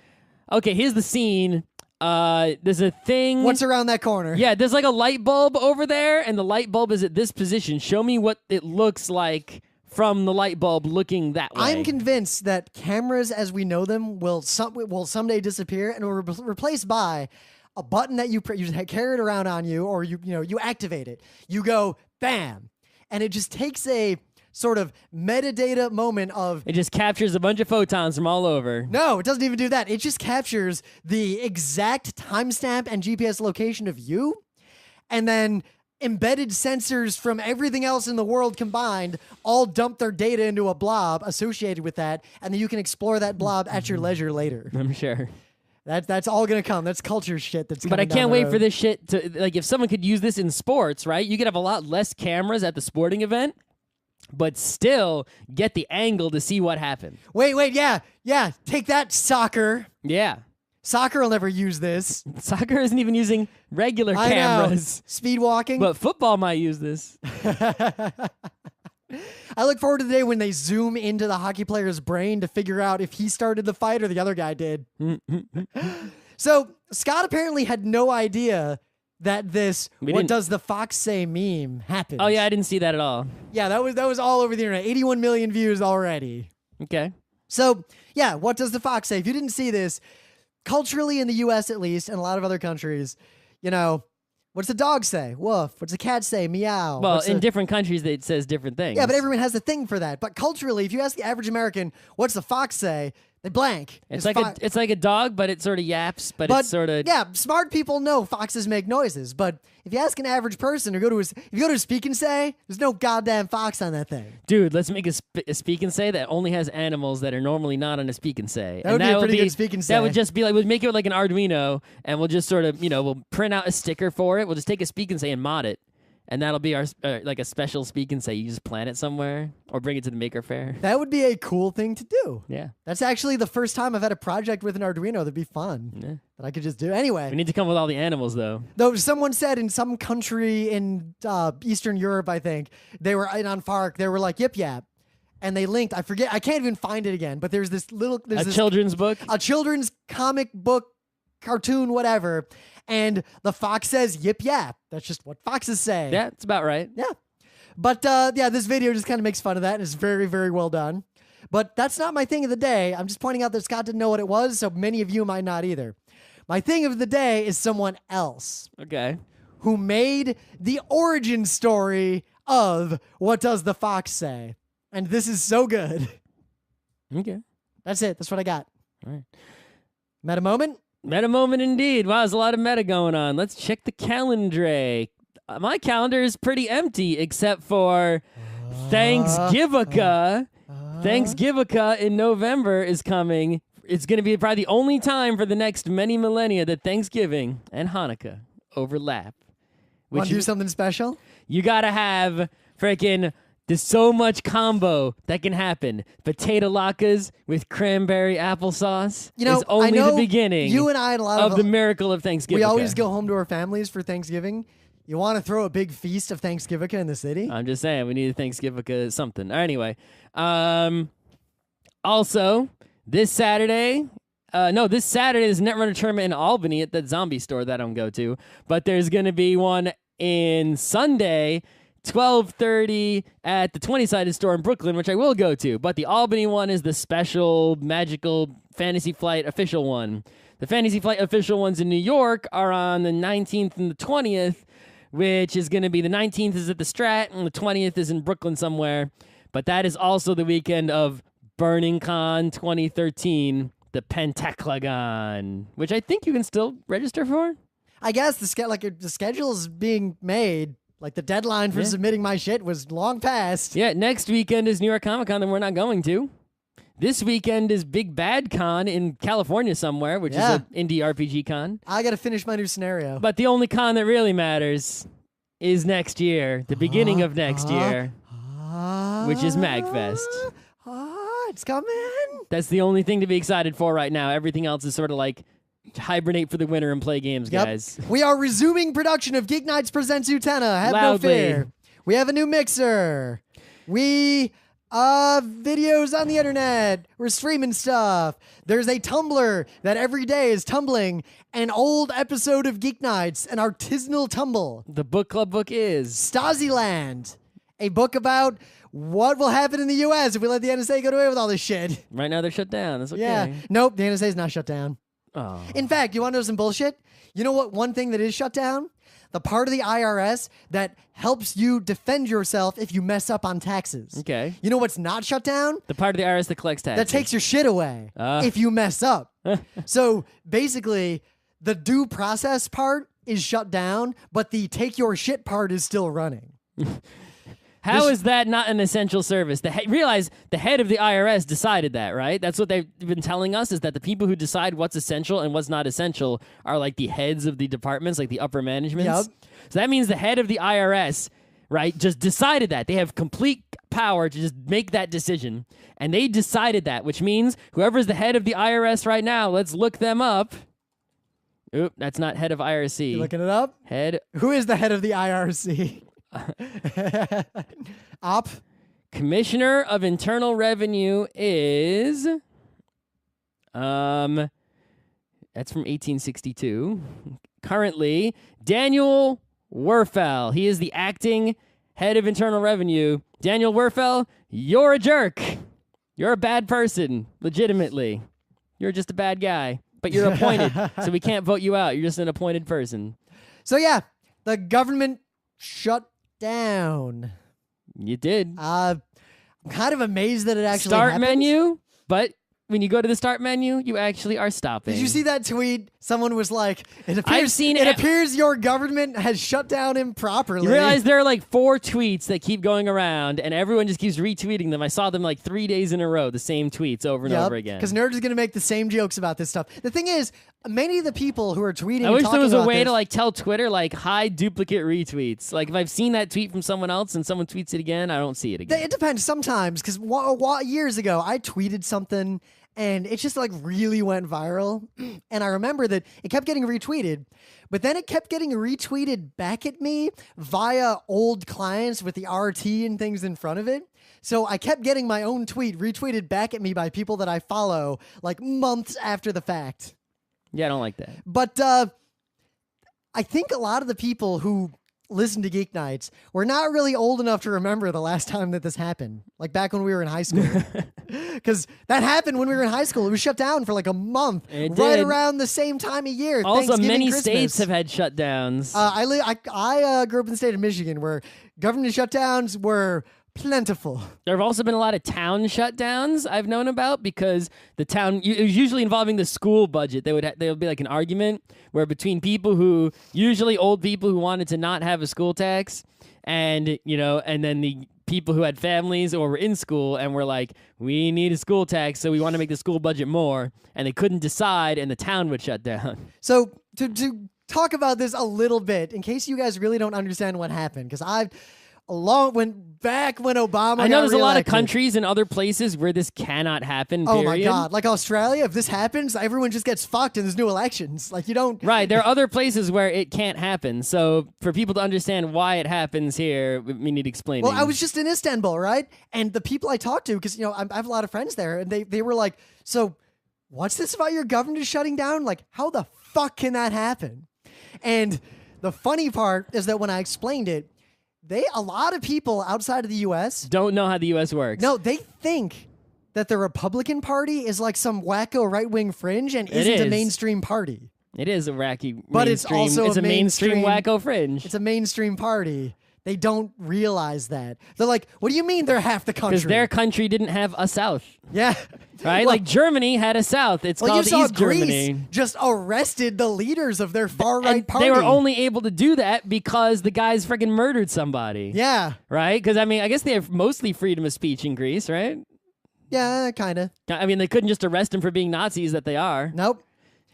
okay, here's the scene. There's a thing. What's around that corner? Yeah, there's like a light bulb over there, and the light bulb is at this position. Show me what it looks like from the light bulb looking that way. I'm convinced that cameras as we know them will someday disappear and will be replaced by a button that you carry it around on you, or you activate it. You go bam, and it just takes a sort of metadata moment of... It just captures a bunch of photons from all over. No, it doesn't even do that. It just captures the exact timestamp and GPS location of you, and then embedded sensors from everything else in the world combined all dump their data into a blob associated with that, and then you can explore that blob at your leisure later. I'm sure. That's all gonna come. That's culture shit that's coming But I down can't the wait road. for this shit to... Like, if someone could use this in sports, right? You could have a lot less cameras at the sporting event, but still get the angle to see what happened. Wait, yeah. Take that, soccer. Yeah. Soccer will never use this. Soccer isn't even using regular I know. cameras. Speed walking. But football might use this. I look forward to the day when they zoom into the hockey player's brain to figure out if he started the fight or the other guy did. So Scott apparently had no idea that this "What does the fox say" meme happened. Oh yeah, I didn't see that at all. Yeah, that was all over the internet. 81 million views already. Okay. So yeah, what does the fox say? If you didn't see this, culturally in the U.S. at least, and a lot of other countries, what's the dog say? Woof. What's the cat say? Meow. Well, in different countries, it says different things. Yeah, but everyone has a thing for that. But culturally, if you ask the average American, what's the fox say? They blank. It's like a dog, but it sort of yaps, but it's sort of... Yeah, smart people know foxes make noises, but if you ask an average person or if you go to a Speak and Say, there's no goddamn fox on that thing. Dude, let's make a Speak and Say that only has animals that are normally not on a Speak and Say. That would be a pretty good Speak and Say. That would just be like, we'll make it like an Arduino, and we'll just sort of, we'll print out a sticker for it. We'll just take a Speak and Say and mod it. And that'll be our like a special Speak and Say. You just plant it somewhere or bring it to the Maker Faire. That would be a cool thing to do. Yeah. That's actually the first time I've had a project with an Arduino that'd be fun. Yeah. That I could just do. Anyway. We need to come with all the animals, though. Though someone said in some country in Eastern Europe, I think, they were on FARC, they were like, yip yap. And they linked, I forget, I can't even find it again, but there's this children's book? A children's comic book, cartoon, whatever. And the fox says yip yap. That's just what foxes say. Yeah, it's about right. Yeah. But this video just kind of makes fun of that, and it's very, very well done. But that's not my thing of the day. I'm just pointing out that Scott didn't know what it was, so many of you might not either. My thing of the day is someone else. Okay. Who made the origin story of What Does the Fox Say? And this is so good. Okay. That's it. That's what I got. All right. Meta moment? Meta moment indeed. Wow, there's a lot of meta going on. Let's check the calendar. My calendar is pretty empty except for Thanksgivica. Thanksgivica in November is coming. It's going to be probably the only time for the next many millennia that Thanksgiving and Hanukkah overlap. Want to do something special? You got to have freaking... There's so much combo that can happen. Potato latkes with cranberry applesauce is only the beginning. You and I and a lot of the miracle of Thanksgiving. We always go home to our families for Thanksgiving. You want to throw a big feast of Thanksgiving in the city? I'm just saying, we need a Thanksgiving something. Anyway, Also, this Saturday, this Saturday there's a Netrunner tournament in Albany at that zombie store that I don't go to. But there's going to be one in Sunday, 12:30 at the 20-sided store in Brooklyn, which I will go to. But the Albany one is the special magical Fantasy Flight official one. The Fantasy Flight official ones in New York are on the 19th and the 20th, which is going to be the 19th is at the Strat and the 20th is in Brooklyn somewhere. But that is also the weekend of Burning Con 2013, the Pentaclagon, which I think you can still register for. I guess the schedule is being made. Like the deadline for submitting my shit was long past. Yeah, next weekend is New York Comic Con that we're not going to. This weekend is Big Bad Con in California somewhere, which is an indie RPG con. I got to finish my new scenario. But the only con that really matters is next year, the beginning of next year, which is MagFest. It's coming. That's the only thing to be excited for right now. Everything else is sort of like hibernate for the winter and play games, guys. We are resuming production of Geeknights Presents Utena. Have Loudly. no fear. We have a new mixer. We videos on the internet. We're streaming stuff. There's a Tumblr that every day is tumbling an old episode of Geeknights, an artisanal tumble. The book club book is Stasiland, a book about what will happen in the U.S. if we let the NSA get away with all this shit. right now they're shut down. That's okay. Yeah. Nope, the NSA is not shut down. Oh. In fact, you want to know some bullshit? You know what one thing that is shut down? The part of the IRS that helps you defend yourself if you mess up on taxes. Okay. You know what's not shut down? The part of the IRS that collects taxes. That takes your shit away if you mess up. So basically, the due process part is shut down, but the take your shit part is still running. How is that not an essential service? Realize the head of the IRS decided that, right? That's what they've been telling us, is that the people who decide what's essential and what's not essential are like the heads of the departments, like the upper managements. Yep. So that means the head of the IRS, right, just decided that. They have complete power to just make that decision. And they decided that, which means whoever's the head of the IRS right now, let's look them up. Oop, that's not head of IRC. You looking it up? Head. Who is the head of the IRC? Op. Commissioner of Internal Revenue is that's from 1862. Currently, Daniel Werfel. He is the acting head of Internal Revenue. Daniel Werfel, you're a jerk. You're a bad person, legitimately. You're just a bad guy, but you're appointed, so we can't vote you out. You're just an appointed person. So yeah, the government shut down. You did. I'm kind of amazed that it actually Start happened. menu, but when you go to the start menu, you actually are stopping. Did you see that tweet? Someone was like, "It appears, I've seen it appears your government has shut down improperly." You realize there are like 4 tweets that keep going around, and everyone just keeps retweeting them. I saw them like 3 days in a row, the same tweets over and over again. Because Nerd is going to make the same jokes about this stuff. The thing is, many of the people who are tweeting, I wish there was a way this, to like tell Twitter like hide duplicate retweets. Like if I've seen that tweet from someone else and someone tweets it again, I don't see it again. It depends sometimes. Because years ago, I tweeted something. And it just like really went viral. And I remember that it kept getting retweeted, but then it kept getting retweeted back at me via old clients with the RT and things in front of it. So I kept getting my own tweet retweeted back at me by people that I follow like months after the fact. Yeah, I don't like that. But I think a lot of the people who listen to Geek Nights were not really old enough to remember the last time that this happened, like back when we were in high school. Because that happened when we were in high school. It was shut down for like a month, right around the same time of year. Also, many Christmas. States have had shutdowns. I grew up in the state of Michigan, where government shutdowns were plentiful. There have also been a lot of town shutdowns I've known about, because the town, it was usually involving the school budget. There would be like an argument where between people who, usually old people who wanted to not have a school tax, and and then the people who had families or were in school and were like, we need a school tax, so we want to make the school budget more, and they couldn't decide, and the town would shut down. So to talk about this a little bit, in case you guys really don't understand what happened, because back when Obama I know got there's a lot of reelected. countries and other places where this cannot happen. Oh my period. God! Like Australia, if this happens, everyone just gets fucked, and there's new elections. Like you don't. Right, there are other places where it can't happen. So for people to understand why it happens here, we need explaining. Well, I was just in Istanbul, right? And the people I talked to, because I have a lot of friends there, and they were like, "So, what's this about your government shutting down? Like, how the fuck can that happen?" And the funny part is that when I explained it, a lot of people outside of the U.S. don't know how the U.S. works. No, they think that the Republican Party is like some wacko right-wing fringe and isn't a is. mainstream party. It is a wacky But it's mainstream. also it's a a mainstream mainstream- wacko fringe. It's a mainstream party. They don't realize that. They're like, what do you mean they're half the country? Because their country didn't have a South, Yeah. right? Well, like Germany had a South. It's you called saw East Greece Germany. just arrested the leaders of their far-right And party. they were only able to do that because the guys freaking murdered somebody. Yeah. Right? Because, I mean, I guess they have mostly freedom of speech in Greece, right? Yeah, kind of. I mean, they couldn't just arrest them for being Nazis that they are, Nope.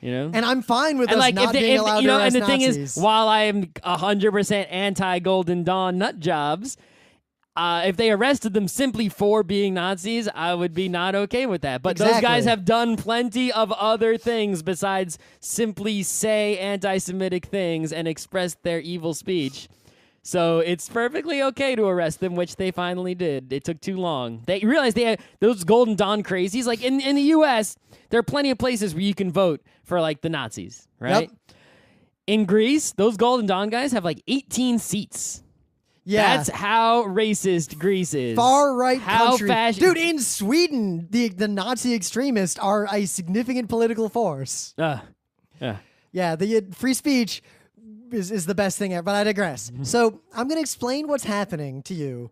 you know? And I'm fine with And us like, not being allowed to arrest and the thing Nazis. is, while I am 100% anti-Golden Dawn nut jobs, if they arrested them simply for being Nazis, I would be not okay with that. But those guys Exactly. have done plenty of other things besides simply say anti-Semitic things and express their evil speech. So it's perfectly okay to arrest them, which they finally did. It took too long. They realized they had those Golden Dawn crazies. Like in the U.S., there are plenty of places where you can vote for like the Nazis, right? Yep. In Greece, those Golden Dawn guys have like 18 seats. Yeah. That's how racist Greece is. Far-right how country. fascist. Dude, in Sweden, the Nazi extremists are a significant political force. Yeah, the free speech is the best thing ever, but I digress. So I'm going to explain what's happening to you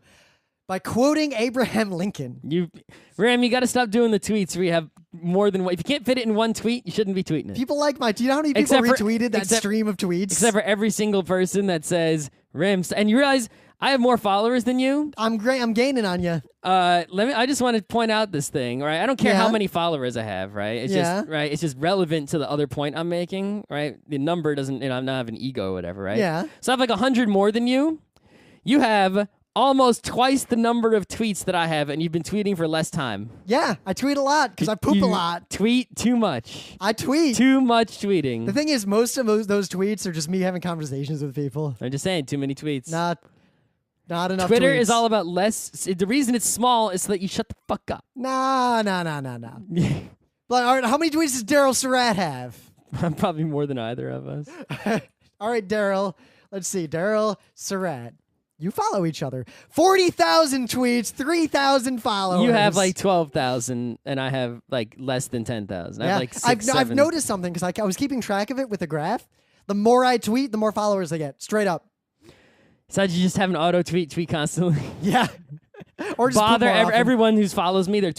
by quoting Abraham Lincoln. Ram, you got to stop doing the tweets where you have more than one. If you can't fit it in one tweet, you shouldn't be tweeting it. People like do you know how many people Except for- retweeted that except- stream of tweets? Except for every single person that says Ram, and you realize I have more followers than you. I'm great. I'm gaining on you. I just want to point out this thing, right? I don't care how Yeah. many followers I have, right? It's Yeah. just right. It's just relevant to the other point I'm making, right? The number doesn't, I'm not having an ego or whatever, right? Yeah. So I have like 100 more than you. You have almost twice the number of tweets that I have, and you've been tweeting for less time. Yeah, I tweet a lot because I poop a You lot. Tweet too much. I tweet. Too much tweeting. The thing is, most of those tweets are just me having conversations with people. I'm just saying, too many tweets. Not enough. Twitter tweets. is all about less. The reason it's small is so that you shut the fuck up. Nah. But all right, how many tweets does Daryl Surratt have? I'm probably more than either of us. All right, Daryl. Let's see. Daryl Surratt. You follow each other. 40,000 tweets, 3,000 followers. You have like 12,000, and I have like less than 10,000. I have like 6, I've 7. noticed something because I was keeping track of it with the graph. The more I tweet, the more followers I get. Straight up. So you just have an auto tweet constantly. Yeah. Or just poop Bother more often. everyone who follows me. The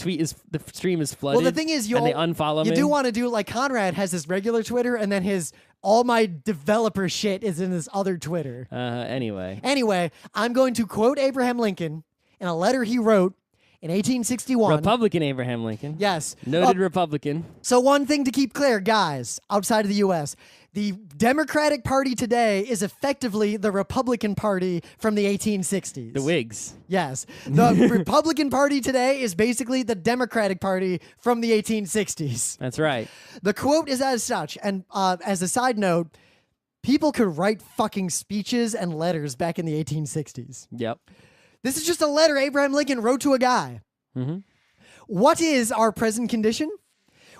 stream is flooded. Well, the thing is, and they unfollow me. You do want to do like Conrad has his regular Twitter, and then all my developer shit is in this other Twitter. Anyway. Anyway, I'm going to quote Abraham Lincoln in a letter he wrote in 1861. Republican Abraham Lincoln. Yes. Noted Republican. So one thing to keep clear, guys, outside of the U.S., the Democratic Party today is effectively the Republican Party from the 1860s. The Whigs. Yes. The Republican Party today is basically the Democratic Party from the 1860s. That's right. The quote is as such, and as a side note, people could write fucking speeches and letters back in the 1860s. Yep. This is just a letter Abraham Lincoln wrote to a guy. Mm-hmm. What is our present condition?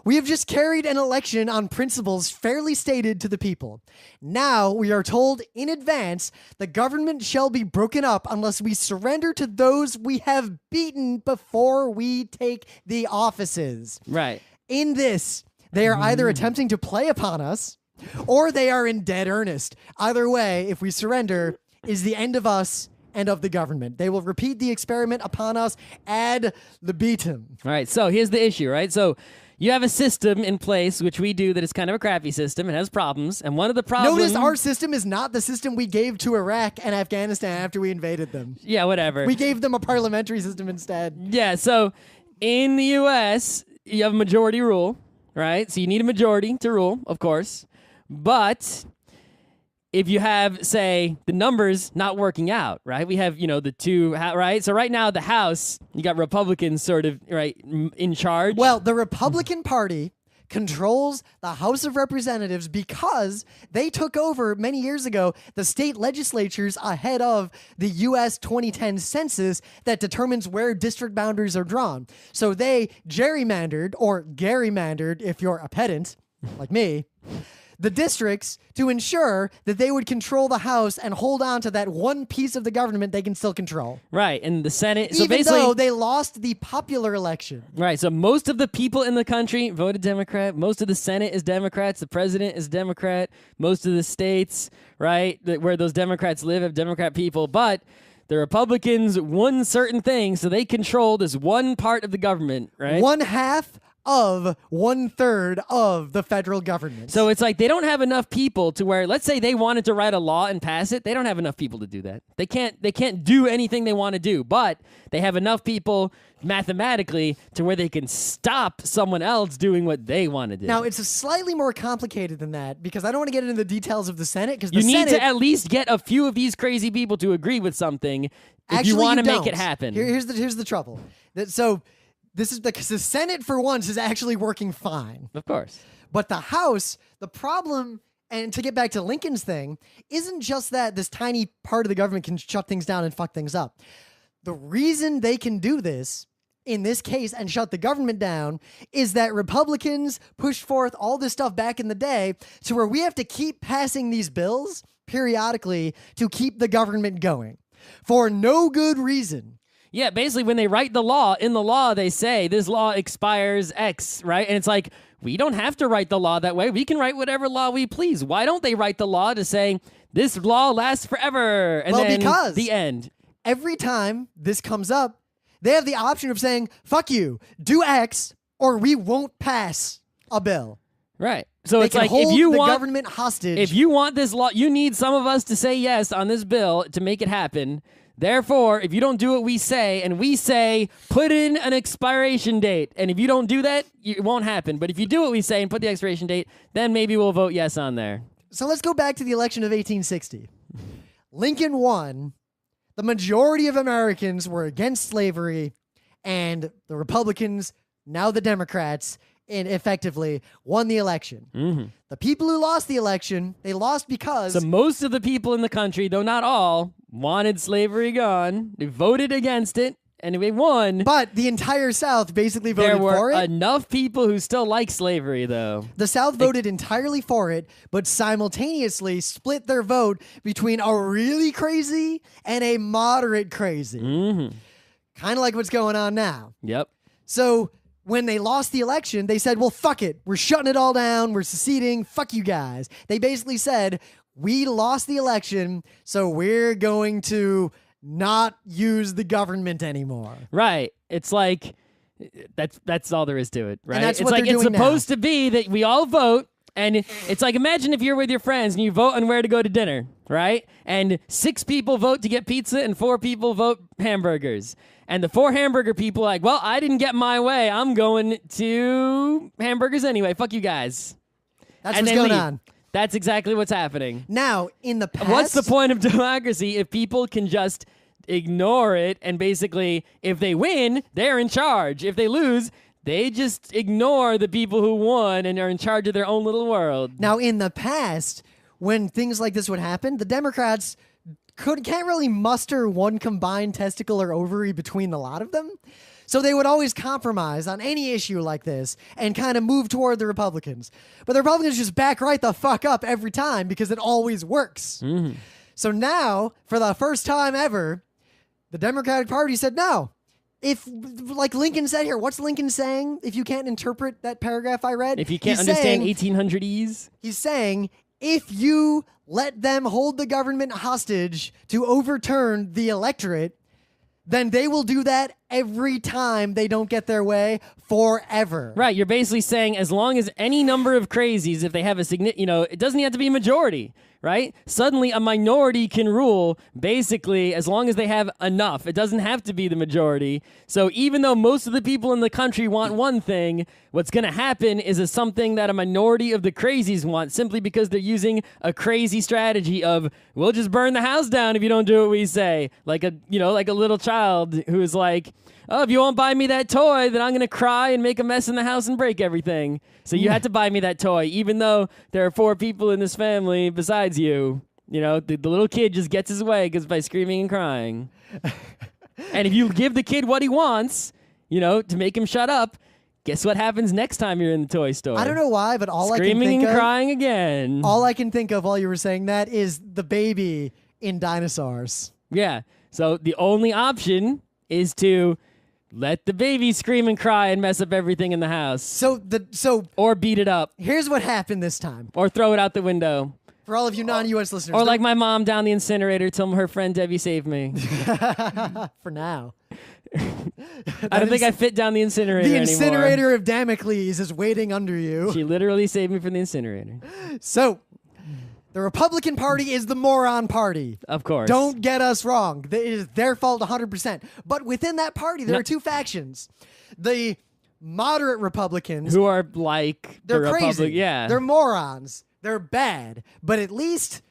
We have just carried an election on principles fairly stated to the people. Now we are told in advance the government shall be broken up unless we surrender to those we have beaten before we take the offices. Right. In this, they are either attempting to play upon us or they are in dead earnest. Either way, if we surrender, is the end of us and of the government. They will repeat the experiment upon us ad libitum. All right. So here's the issue, right? So you have a system in place, which we do, that is kind of a crappy system. It has problems. And one of the problems... Notice our system is not the system we gave to Iraq and Afghanistan after we invaded them. Yeah, whatever. We gave them a parliamentary system instead. Yeah, so in the U.S., you have a majority rule, right? So you need a majority to rule, of course. But if you have, say, the numbers not working out, right? We have, the two, right? So right now, the House, you got Republicans sort of, right, in charge. Well, the Republican Party controls the House of Representatives because they took over many years ago the state legislatures ahead of the U.S. 2010 census that determines where district boundaries are drawn. So they gerrymandered, or Garymandered if you're a pedant, like me, the districts to ensure that they would control the House and hold on to that one piece of the government they can still control. Right, and the Senate... Even though they lost the popular election. Right, so most of the people in the country voted Democrat. Most of the Senate is Democrats. The president is Democrat. Most of the states, right, where those Democrats live have Democrat people. But the Republicans won certain things, so they control this one part of the government, right? 1/2 of 1/3 of the federal government. So it's like they don't have enough people to where, let's say they wanted to write a law and pass it, they don't have enough people to do that. They can't do anything they want to do, but they have enough people mathematically to where they can stop someone else doing what they want to do. Now, it's slightly more complicated than that because I don't want to get into the details of the Senate because you need to at least get a few of these crazy people to agree with something if you want to make it happen. Here's the trouble. This is because the Senate, for once, is actually working fine. Of course. But the House, the problem, and to get back to Lincoln's thing, isn't just that this tiny part of the government can shut things down and fuck things up. The reason they can do this, in this case, and shut the government down, is that Republicans pushed forth all this stuff back in the day to where we have to keep passing these bills periodically to keep the government going for no good reason. Yeah, basically when they write the law, in the law they say this law expires X, right? And it's like, we don't have to write the law that way. We can write whatever law we please. Why don't they write the law to say this law lasts forever? And then because the end. Every time this comes up, they have the option of saying, fuck you, do X, or we won't pass a bill. Right. So they it's can like, hold if you the want government hostage. If you want this law, you need some of us to say yes on this bill to make it happen. Therefore, if you don't do what we say, and we say, put in an expiration date, and if you don't do that, it won't happen. But if you do what we say and put the expiration date, then maybe we'll vote yes on there. So let's go back to the election of 1860. Lincoln won. The majority of Americans were against slavery, and the Republicans, now the Democrats, effectively won the election. Mm-hmm. The people who lost the election, they lost because... So most of the people in the country, though not all, wanted slavery gone. They voted against it, and they won. But the entire South basically voted for it. There were enough people who still like slavery, though. The South voted entirely for it, but simultaneously split their vote between a really crazy and a moderate crazy. Mm-hmm. Kind of like what's going on now. Yep. So when they lost the election, they said, well, fuck it. We're shutting it all down. We're seceding. Fuck you guys. They basically said, we lost the election, so we're going to not use the government anymore. Right. It's like, that's all there is to it, right? And that's it's what like they're it's doing supposed now. to be that we all vote, and it's like, imagine if you're with your friends and you vote on where to go to dinner, right? And 6 people vote to get pizza and 4 people vote hamburgers. And the 4 hamburger people are like, well, I didn't get my way. I'm going to hamburgers anyway. Fuck you guys. That's and what's going on. That's exactly what's happening. Now, in the past... What's the point of democracy if people can just ignore it and basically, if they win, they're in charge. If they lose, they just ignore the people who won and are in charge of their own little world. Now, in the past, when things like this would happen, the Democrats can't really muster one combined testicle or ovary between the lot of them. So they would always compromise on any issue like this and kind of move toward the Republicans. But the Republicans just back right the fuck up every time because it always works. Mm-hmm. So now, for the first time ever, the Democratic Party said no. If, like Lincoln said here, what's Lincoln saying if you can't interpret that paragraph I read? If you can't understand 1800s? He's saying, if you let them hold the government hostage to overturn the electorate, then they will do that every time they don't get their way forever. Right, you're basically saying as long as any number of crazies, if they have a significant, it doesn't have to be a majority, right? Suddenly a minority can rule, basically, as long as they have enough. It doesn't have to be the majority. So even though most of the people in the country want one thing, what's going to happen is something that a minority of the crazies want, simply because they're using a crazy strategy of, we'll just burn the house down if you don't do what we say. Like a little child who is like, oh, if you won't buy me that toy, then I'm going to cry and make a mess in the house and break everything. So you had to buy me that toy, even though there are 4 people in this family besides you. The little kid just gets his way by screaming and crying. And if you give the kid what he wants, to make him shut up, guess what happens next time you're in the toy store? I don't know why, but screaming and crying again. All I can think of while you were saying that is the baby in Dinosaurs. Yeah. So the only option is to let the baby scream and cry and mess up everything in the house. Or beat it up. Here's what happened this time. Or throw it out the window. For all of you non-U.S. listeners. Or like my mom down the incinerator till her friend Debbie saved me. For now. I don't think I fit down the incinerator anymore. The incinerator of Damocles is waiting under you. She literally saved me from the incinerator. So, the Republican Party is the moron party. Of course. Don't get us wrong. It is their fault 100%. But within that party, there are 2 factions. The moderate Republicans. Who are like they're the crazy. Yeah. They're morons. They're bad. But at least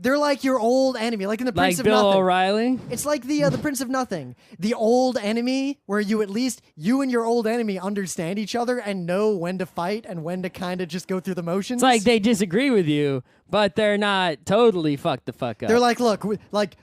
they're like your old enemy. Like in the Prince like of Bill Nothing. O'Reilly? It's like the Prince of Nothing. The old enemy where you and your old enemy understand each other and know when to fight and when to kind of just go through the motions. It's like they disagree with you, but they're not totally fucked the fuck up. They're like, look,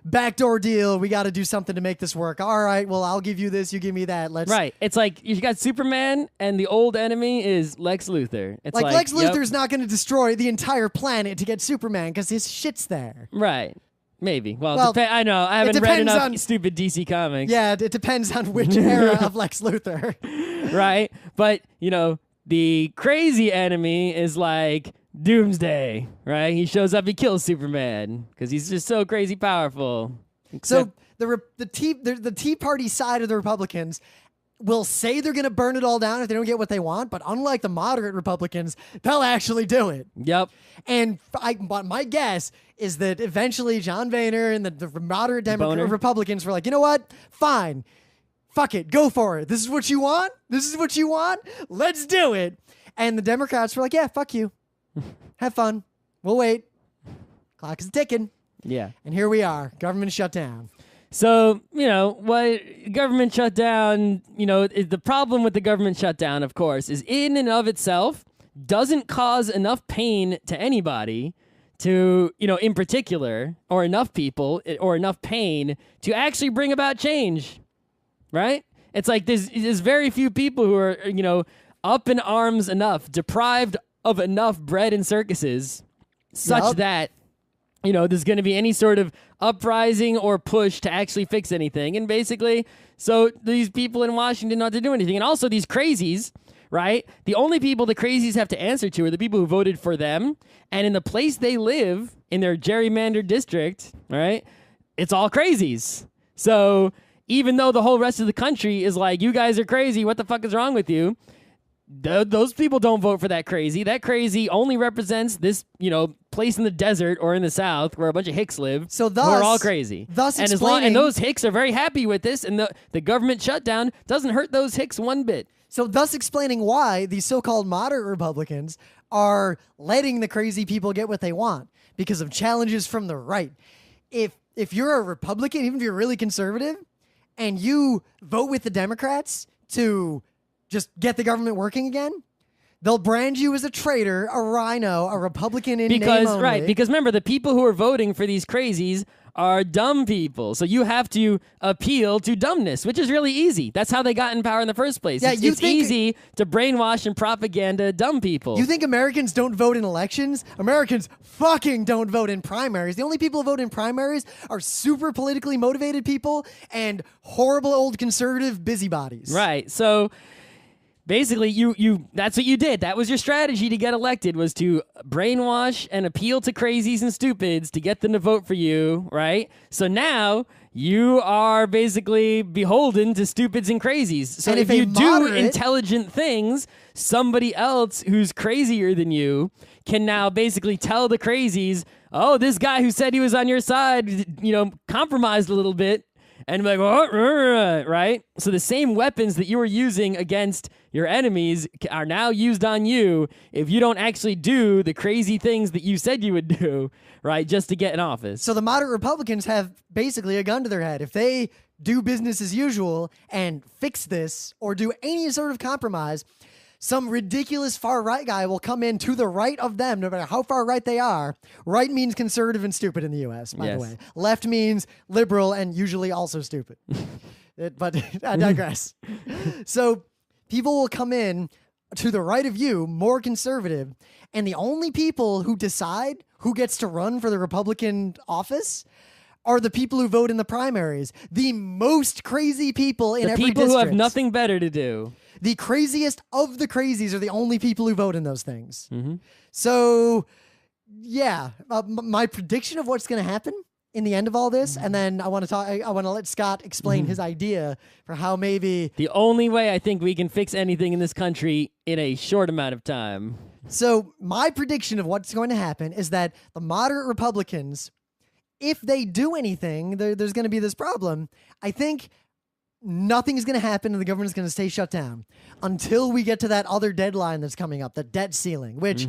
backdoor deal. We got to do something to make this work. All right, well, I'll give you this. You give me that. Let's. Right. It's like you got Superman and the old enemy is Lex Luthor. It's like Lex Luthor's not going to destroy the entire planet to get Superman because his shit's there. Right. Maybe. Well, I know. I haven't read enough stupid DC comics. Yeah, it depends on which era of Lex Luthor. Right. But, the crazy enemy is like Doomsday, right? He shows up, he kills Superman because he's just so crazy powerful. So the Tea Party side of the Republicans will say they're going to burn it all down if they don't get what they want, but unlike the moderate Republicans, they'll actually do it. Yep. And my guess is that eventually John Boehner and the moderate Republicans were like, you know what? Fine. Fuck it. Go for it. This is what you want? This is what you want? Let's do it. And the Democrats were like, yeah, fuck you. Have fun. We'll wait. Clock is ticking. Yeah. And here we are. Government shut down. So, what government shutdown, the problem with the government shutdown, of course, is in and of itself doesn't cause enough pain to anybody to, in particular, or enough people, or enough pain to actually bring about change, right? It's like there's very few people who are, up in arms enough, deprived of enough bread and circuses, such that there's going to be any sort of uprising or push to actually fix anything. And basically, so these people in Washington not to do anything. And also these crazies, right? The only people the crazies have to answer to are the people who voted for them. And in the place they live, in their gerrymandered district, right, it's all crazies. So even though the whole rest of the country is like, you guys are crazy, what the fuck is wrong with you? Those people don't vote for that crazy. That crazy only represents this, place in the desert or in the South where a bunch of hicks live. So who are all crazy. And those hicks are very happy with this, and the government shutdown doesn't hurt those hicks one bit. So thus explaining why these so-called moderate Republicans are letting the crazy people get what they want because of challenges from the right. If you're a Republican, even if you're really conservative, and you vote with the Democrats to just get the government working again, they'll brand you as a traitor, a rhino, a Republican in name only. Right, because remember, the people who are voting for these crazies are dumb people. So you have to appeal to dumbness, which is really easy. That's how they got in power in the first place. Yeah, it's easy to brainwash and propaganda dumb people. You think Americans don't vote in elections? Americans fucking don't vote in primaries. The only people who vote in primaries are super politically motivated people and horrible old conservative busybodies. Right, so basically, you that's what you did. That was your strategy to get elected, was to brainwash and appeal to crazies and stupids to get them to vote for you, right? So now you are basically beholden to stupids and crazies. So And if if a you do moderate- intelligent things, somebody else who's crazier than you can now basically tell the crazies, oh, this guy who said he was on your side, compromised a little bit. And be like, oh, right? So the same weapons that you were using against your enemies are now used on you if you don't actually do the crazy things that you said you would do, right, just to get in office. So the moderate Republicans have basically a gun to their head. If they do business as usual and fix this or do any sort of compromise, some ridiculous far-right guy will come in to the right of them, no matter how far right they are. Right means conservative and stupid in the U.S., by the way. Left means liberal and usually also stupid. But I digress. So people will come in to the right of you, more conservative, and the only people who decide who gets to run for the Republican office are the people who vote in the primaries. The most crazy people in every district. The people who have nothing better to do. The craziest of the crazies are the only people who vote in those things. Mm-hmm. So, yeah, my prediction of what's going to happen in the end of all this, and then I want to let Scott explain his idea for how maybe the only way I think we can fix anything in this country in a short amount of time. So, my prediction of what's going to happen is that the moderate Republicans, if they do anything, there's going to be this problem. I think nothing is going to happen and the government is going to stay shut down until we get to that other deadline that's coming up, the debt ceiling, which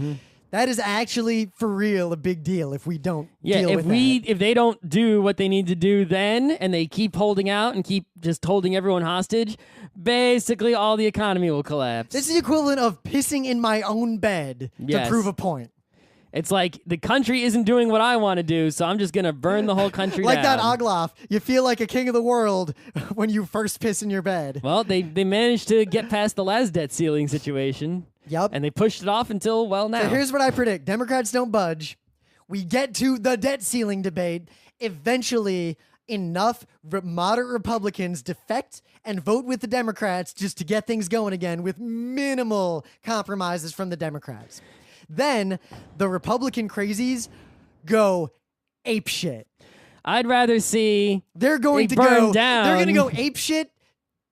that is actually for real a big deal if we don't deal with that. If they don't do what they need to do then and they keep holding out and keep just holding everyone hostage, basically all the economy will collapse. This is the equivalent of pissing in my own bed to prove a point. It's like the country isn't doing what I want to do, so I'm just going to burn the whole country like down. Like that Ogloff. You feel like a king of the world when you first piss in your bed. Well, they managed to get past the last debt ceiling situation. Yep. And they pushed it off until, well, now. So here's what I predict. Democrats don't budge. We get to the debt ceiling debate. Eventually, enough moderate Republicans defect and vote with the Democrats just to get things going again with minimal compromises from the Democrats. Then the Republican crazies go apeshit. I'd rather see they're going to burn go down. They're going to go apeshit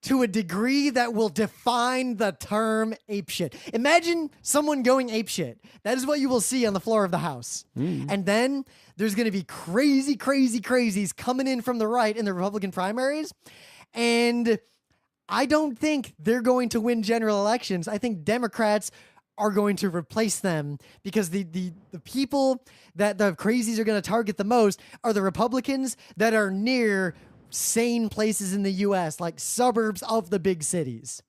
to a degree that will define the term apeshit. Imagine someone going apeshit. That is what you will see on the floor of the House. And then there's going to be crazy crazies coming in from the right in the Republican primaries. And I don't think they're going to win general elections. I think Democrats are going to replace them because the people that the crazies are going to target the most are the Republicans that are near sane places in the U.S., like suburbs of the big cities.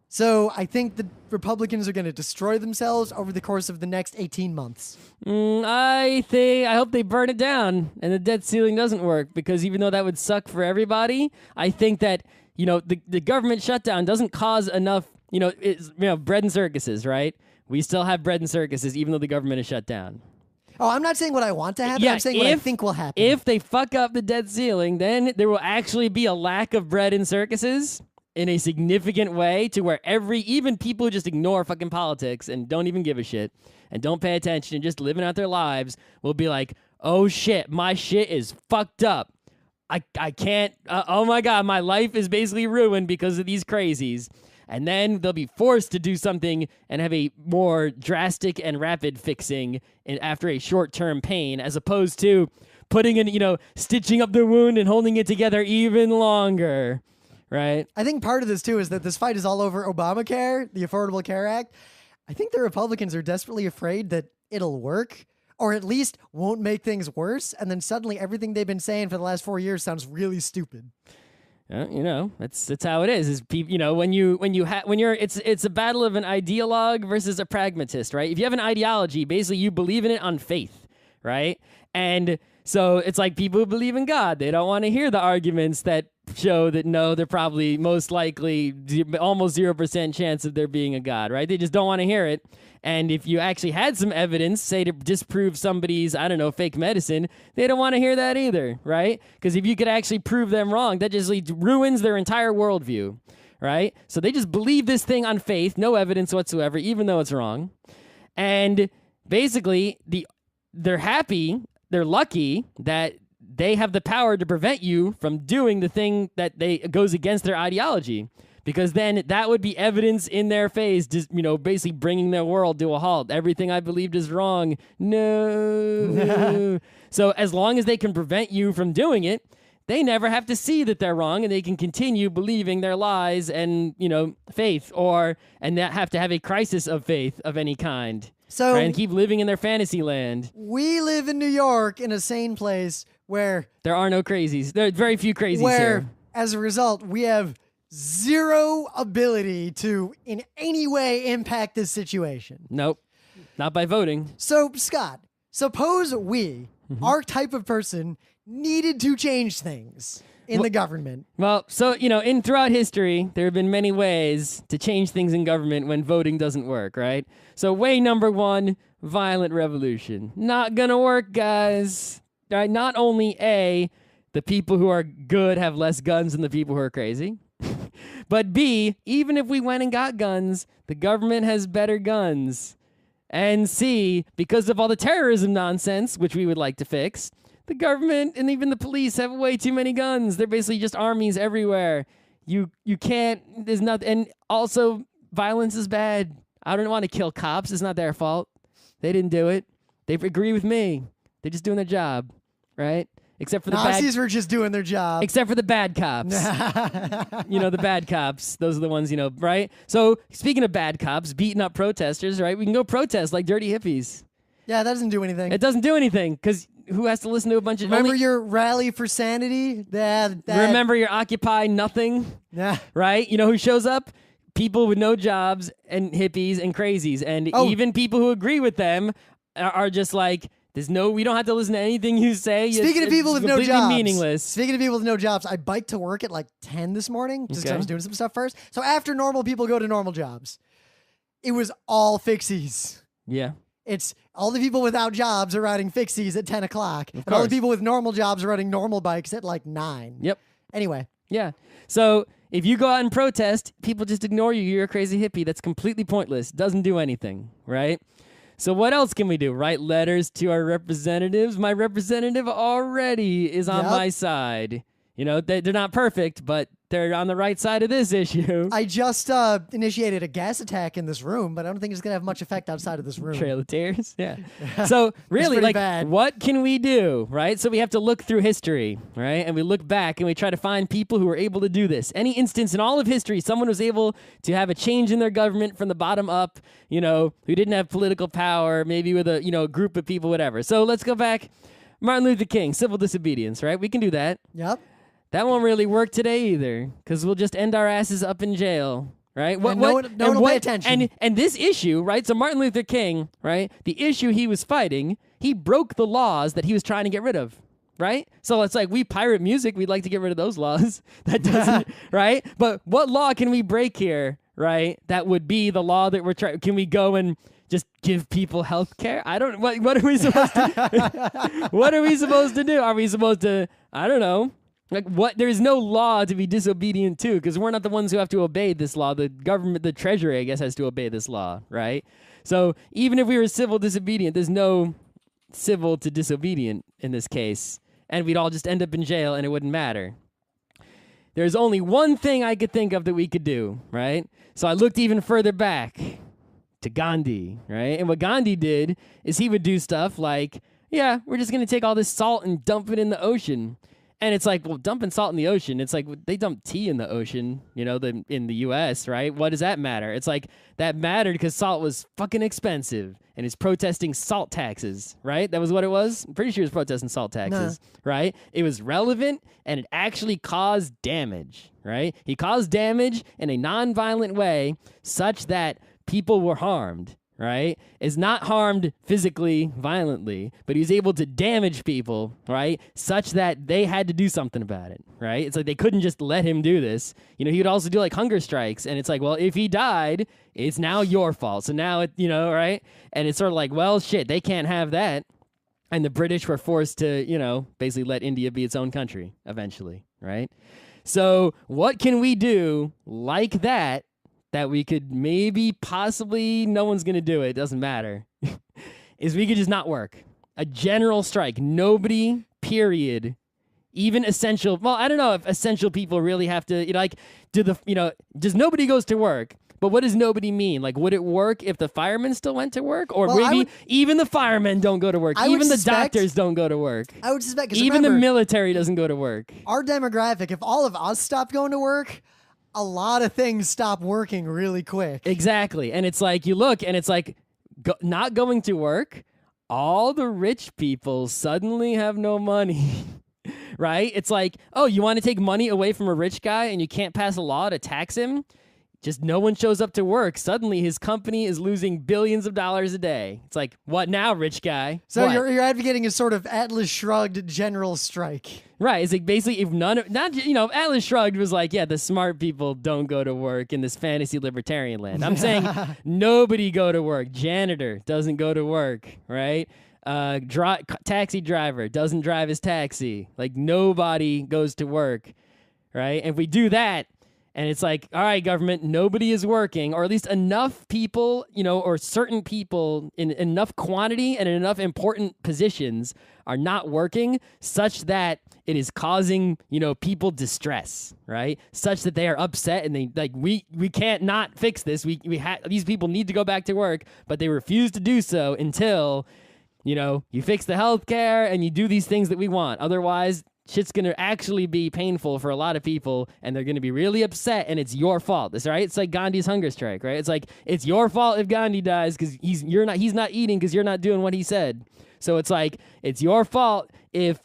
So I think the Republicans are going to destroy themselves over the course of the next 18 months. I hope they burn it down and the debt ceiling doesn't work, because even though that would suck for everybody, I think that, the government shutdown doesn't cause enough. It's bread and circuses, right? We still have bread and circuses, even though the government is shut down. Oh, I'm not saying what I want to happen. Yeah, I'm saying what I think will happen. If they fuck up the debt ceiling, then there will actually be a lack of bread and circuses in a significant way, to where even people who just ignore fucking politics and don't even give a shit and don't pay attention and just living out their lives will be like, oh shit, my shit is fucked up. I can't, oh my God, my life is basically ruined because of these crazies. And then they'll be forced to do something and have a more drastic and rapid fixing after a short-term pain, as opposed to putting in, stitching up the wound and holding it together even longer, right? I think part of this, too, is that this fight is all over Obamacare, the Affordable Care Act. I think the Republicans are desperately afraid that it'll work, or at least won't make things worse, and then suddenly everything they've been saying for the last 4 years sounds really stupid. That's how it is. It's a battle of an ideologue versus a pragmatist, right? If you have an ideology, basically you believe in it on faith, right? And so it's like people who believe in God. They don't want to hear the arguments that show that no, they're probably most likely almost 0% chance of there being a God, right? They just don't want to hear it. And if you actually had some evidence, say, to disprove somebody's, fake medicine, they don't want to hear that either, right? Because if you could actually prove them wrong, that just ruins their entire worldview, right? So they just believe this thing on faith, no evidence whatsoever, even though it's wrong. And basically, they're happy, they're lucky that they have the power to prevent you from doing the thing that goes against their ideology. Because then that would be evidence in their face, just, basically bringing their world to a halt. Everything I believed is wrong. No. So as long as they can prevent you from doing it, they never have to see that they're wrong, and they can continue believing their lies and, faith, and not have to have a crisis of faith of any kind. So right? And keep living in their fantasy land. We live in New York, in a sane place where there are no crazies. There are very few crazies where, here. As a result, we have zero ability to in any way impact this situation. Nope. Not by voting. So, Scott, suppose we, our type of person, needed to change things in the government. Well, so, throughout history, there have been many ways to change things in government when voting doesn't work, right? So way number one, violent revolution. Not gonna work, guys. Right? Not only the people who are good have less guns than the people who are crazy, but B, even if we went and got guns, the government has better guns. And C, because of all the terrorism nonsense, which we would like to fix, the government and even the police have way too many guns. They're basically just armies everywhere. You can't, there's nothing, and also violence is bad. I don't want to kill cops. It's not their fault. They didn't do it. They agree with me. They're just doing their job, right? Except for the Nazis were just doing their job. Except for the bad cops. The bad cops. Those are the ones, right? So speaking of bad cops, beating up protesters, right? We can go protest like dirty hippies. Yeah, that doesn't do anything. It doesn't do anything because who has to listen to a bunch of... Remember your rally for sanity? Remember your Occupy nothing? Yeah. Right? You know who shows up? People with no jobs and hippies and crazies. And even people who agree with them are just like... we don't have to listen to anything you say. Speaking of people with no jobs, meaningless. Speaking of people with no jobs, I biked to work at like 10 this morning just because I was doing some stuff first. So after normal people go to normal jobs, it was all fixies. Yeah. It's all the people without jobs are riding fixies at 10 o'clock. And all the people with normal jobs are riding normal bikes at like 9. Yep. Anyway. Yeah. So if you go out and protest, people just ignore you. You're a crazy hippie. That's completely pointless. Doesn't do anything, right? So what else can we do? Write letters to our representatives. My representative already is on my side. They're not perfect, but they're on the right side of this issue. I just initiated a gas attack in this room, but I don't think it's going to have much effect outside of this room. Trail of Tears? Yeah. So really, what can we do, right? So we have to look through history, right? And we look back and we try to find people who were able to do this. Any instance in all of history, someone was able to have a change in their government from the bottom up, who didn't have political power, maybe with a group of people, whatever. So let's go back. Martin Luther King, civil disobedience, right? We can do that. Yep. That won't really work today either, because we'll just end our asses up in jail, right? No one will pay attention. And this issue, right? So Martin Luther King, right? The issue he was fighting, he broke the laws that he was trying to get rid of, right? So it's like we pirate music, we'd like to get rid of those laws. That doesn't, right? But what law can we break here, right? That would be the law that we're trying. Can we go and just give people health care? I don't. What are we supposed to? What are we supposed to do? Are we supposed to? I don't know. Like what? There's no law to be disobedient to because we're not the ones who have to obey this law. The government, the treasury, I guess, has to obey this law, right? So even if we were civil disobedient, there's no civil to disobedient in this case, and we'd all just end up in jail, and it wouldn't matter. There's only one thing I could think of that we could do, right? So I looked even further back to Gandhi, right? And what Gandhi did is he would do stuff like, yeah, we're just going to take all this salt and dump it in the ocean. And it's like, well, dumping salt in the ocean, it's like they dump tea in the ocean, in the U.S., right? What does that matter? It's like that mattered because salt was fucking expensive and he's protesting salt taxes, right? That was what it was? I'm pretty sure he was protesting salt taxes, right? It was relevant and it actually caused damage, right? He caused damage in a non-violent way such that people were harmed, right? Is not harmed physically, violently, but he was able to damage people, right? Such that they had to do something about it, right? It's like they couldn't just let him do this. He would also do like hunger strikes, and it's like, well, if he died, it's now your fault. So now it, right? And it's sort of like, well, shit, they can't have that. And the British were forced to, basically let India be its own country eventually, right? So what can we do like that we could maybe possibly, no one's going to do it, doesn't matter, is we could just not work. A general strike. Nobody, period, Even essential. Well, I don't know if essential people really have to. Like, does nobody goes to work? But what does nobody mean? Like, would it work if the firemen still went to work? Or maybe even the firemen don't go to work. Even the doctors don't go to work. I would suspect. Even the military doesn't go to work. Our demographic, if all of us stopped going to work, a lot of things stop working really quick. Exactly. And it's like, you look and it's like, not going to work, all the rich people suddenly have no money. Right? It's like, oh, you want to take money away from a rich guy and you can't pass a law to tax him? Just no one shows up to work. Suddenly, his company is losing billions of dollars a day. It's like, what now, rich guy? So you're advocating a sort of Atlas Shrugged general strike. Right. It's like basically if Atlas Shrugged was like, yeah, the smart people don't go to work in this fantasy libertarian land. I'm saying nobody go to work. Janitor doesn't go to work, right? Taxi driver doesn't drive his taxi. Like nobody goes to work, right? And if we do that, and it's like, all right, government, nobody is working, or at least enough people, or certain people in enough quantity and in enough important positions are not working such that it is causing, people distress, right? Such that they are upset and they like, we can't not fix this. These people need to go back to work, but they refuse to do so until, you fix the healthcare and you do these things that we want. Otherwise, shit's going to actually be painful for a lot of people, and they're going to be really upset, and it's your fault. That's right. It's like Gandhi's hunger strike, right? It's like, it's your fault if Gandhi dies because he's not eating because you're not doing what he said. So it's like, it's your fault if,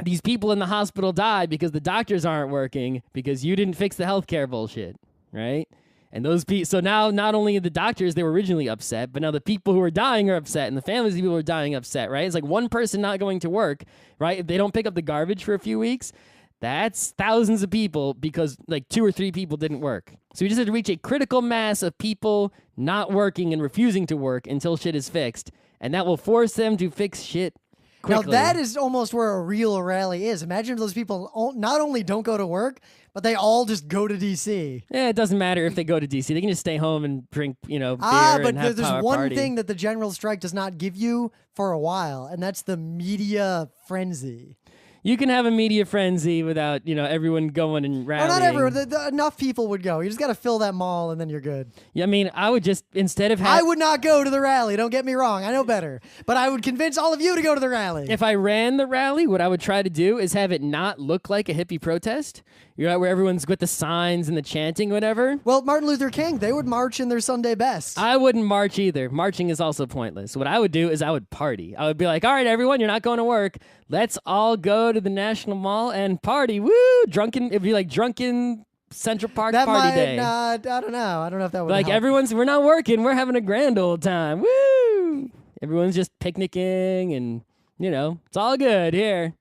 these people in the hospital die because the doctors aren't working because you didn't fix the healthcare bullshit, right? And those people, so now not only the doctors, they were originally upset, but now the people who are dying are upset, and the families of people who are dying are upset, right? It's like one person not going to work, right? If they don't pick up the garbage for a few weeks, that's thousands of people because like 2 or 3 people didn't work. So we just have to reach a critical mass of people not working and refusing to work until shit is fixed, and that will force them to fix shit quickly. Now that is almost where a real rally is. Imagine if those people not only don't go to work, but they all just go to D.C. Yeah, it doesn't matter if they go to D.C. They can just stay home and drink, beer but and have there's power one party. thing that the general strike does not give you for a while, and that's the media frenzy. You can have a media frenzy without, everyone going and rallying. Not everyone. Enough people would go. You just got to fill that mall, and then you're good. Yeah, I mean, I would just, instead of I would not go to the rally. Don't get me wrong. I know better. But I would convince all of you to go to the rally. If I ran the rally, what I would try to do is have it not look like a hippie protest. Where everyone's with the signs and the chanting, whatever. Well, Martin Luther King, they would march in their Sunday best. I wouldn't march either. Marching is also pointless. What I would do is I would party. I would be like, all right, everyone, you're not going to work. Let's all go to the National Mall and party. Woo! It'd be like drunken Central Park party day. I don't know. I don't know if that would like help. we're not working. We're having a grand old time. Woo! Everyone's just picnicking and, it's all good here.